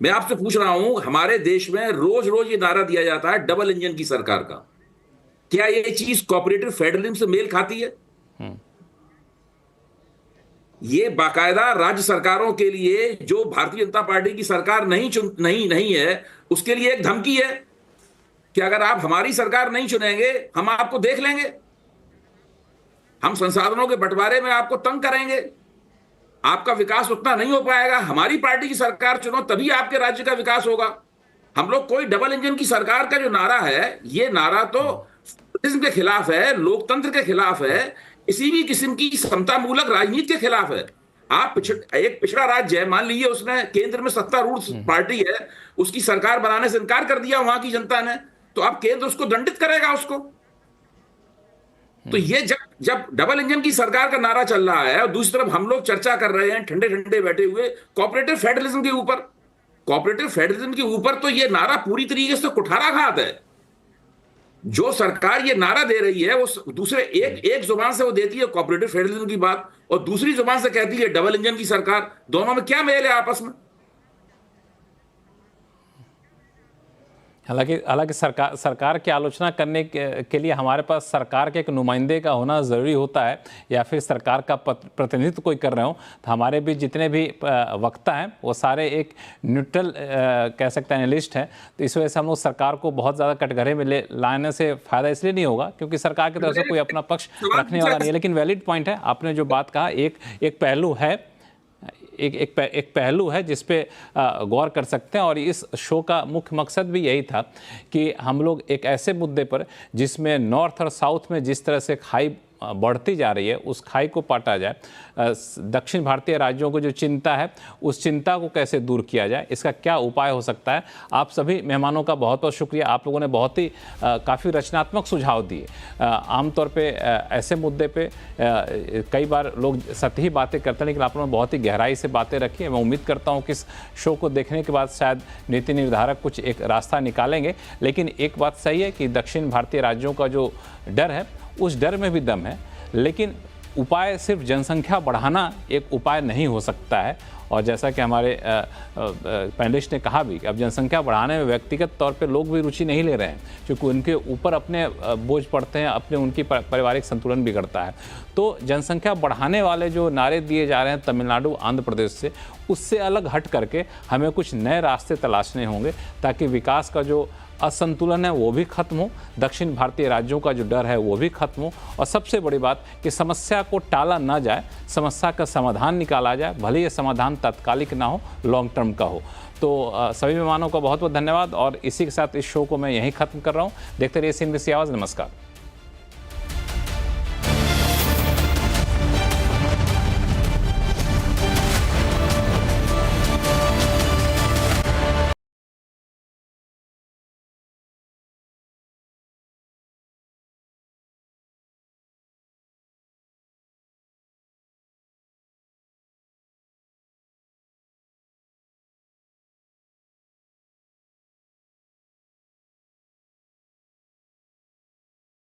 मैं आपसे पूछ रहा हूं, हमारे देश में रोज रोज ये नारा दिया जाता है डबल इंजन की सरकार का, क्या ये चीज कोऑपरेटिव फेडरलिज्म से मेल खाती है? ये बाकायदा राज्य सरकारों के लिए, जो भारतीय जनता पार्टी की सरकार नहीं है, उसके लिए एक धमकी है कि अगर आप हमारी सरकार नहीं चुनेंगे, हम आपको देख लेंगे, हम संसाधनों के बंटवारे में आपको तंग करेंगे, आपका विकास उतना नहीं हो पाएगा, हमारी पार्टी की सरकार चुनो तभी आपके राज्य का विकास होगा। हम लोग कोई डबल इंजन की सरकार का जो नारा है, ये नारा तो फेडरलिज्म के खिलाफ है, लोकतंत्र के खिलाफ है, किसी भी किस्म की समता मूलक राजनीति के खिलाफ है। आप एक पिछड़ा राज्य है, मान लीजिए उसने केंद्र में सत्तारूढ़ पार्टी है, उसकी सरकार बनाने से इनकार कर दिया वहां की जनता ने, तो अब केंद्र उसको दंडित करेगा उसको। तो ये जब डबल इंजन की सरकार का नारा चल रहा है और दूसरी तरफ हम लोग चर्चा कर रहे हैं ठंडे ठंडे बैठे हुए कोऑपरेटिव फेडरलिज्म के ऊपर, कोऑपरेटिव फेडरलिज्म के ऊपर, तो ये नारा पूरी तरीके से कुठाराघात है। जो सरकार ये नारा दे रही है वो दूसरे एक जुबान से वो देती है कोऑपरेटिव फेडरलिज्म की बात और दूसरी जुबान से कहती है डबल इंजन की सरकार। दोनों में क्या मेल है आपस में? हालांकि सरकार की आलोचना करने के लिए हमारे पास सरकार के एक नुमाइंदे का होना ज़रूरी होता है, या फिर सरकार का प्रतिनिधित्व कोई कर रहे हो, तो हमारे भी जितने भी वक्ता हैं वो सारे एक न्यूट्रल कह सकते हैं एनालिस्ट हैं। तो इस वजह से हम लोग सरकार को बहुत ज़्यादा कटघरे में लाने से फ़ायदा इसलिए नहीं होगा क्योंकि सरकार की तरफ से कोई अपना पक्ष रखने वाला नहीं है। लेकिन वैलिड पॉइंट है, आपने जो बात कहा, एक पहलू है, एक पहलू है जिस पे गौर कर सकते हैं। और इस शो का मुख्य मकसद भी यही था कि हम लोग एक ऐसे मुद्दे पर जिसमें नॉर्थ और साउथ में जिस तरह से खाई बढ़ती जा रही है, उस खाई को पाटा जाए, दक्षिण भारतीय राज्यों को जो चिंता है उस चिंता को कैसे दूर किया जाए, इसका क्या उपाय हो सकता है। आप सभी मेहमानों का बहुत बहुत शुक्रिया, आप लोगों ने बहुत ही काफ़ी रचनात्मक सुझाव दिए। आमतौर पे ऐसे मुद्दे पे कई बार लोग सतही बातें करते हैं, लेकिन आप लोगों ने बहुत ही गहराई से बातें रखी। मैं उम्मीद करता हूँ कि इस शो को देखने के बाद शायद नीति निर्धारक कुछ एक रास्ता निकालेंगे। लेकिन एक बात सही है कि दक्षिण भारतीय राज्यों का जो डर है उस डर में भी दम है, लेकिन उपाय सिर्फ जनसंख्या बढ़ाना एक उपाय नहीं हो सकता है। और जैसा कि हमारे पैनलिस्ट ने कहा भी, अब जनसंख्या बढ़ाने में व्यक्तिगत तौर पे लोग भी रुचि नहीं ले रहे हैं क्योंकि उनके ऊपर अपने बोझ पड़ते हैं, अपने उनकी पारिवारिक संतुलन बिगड़ता है। तो जनसंख्या बढ़ाने वाले जो नारे दिए जा रहे हैं तमिलनाडु, आंध्र प्रदेश से, उससे अलग हट करके हमें कुछ नए रास्ते तलाशने होंगे ताकि विकास का जो असंतुलन है वो भी खत्म हो, दक्षिण भारतीय राज्यों का जो डर है वो भी खत्म हो, और सबसे बड़ी बात कि समस्या को टाला ना जाए, समस्या का समाधान निकाला जाए, भले ये समाधान तात्कालिक ना हो, लॉन्ग टर्म का हो। तो सभी मेहमानों का बहुत बहुत धन्यवाद, और इसी के साथ इस शो को मैं यहीं ख़त्म कर रहा हूँ। देखते रहिए CNBC आवाज़। नमस्कार।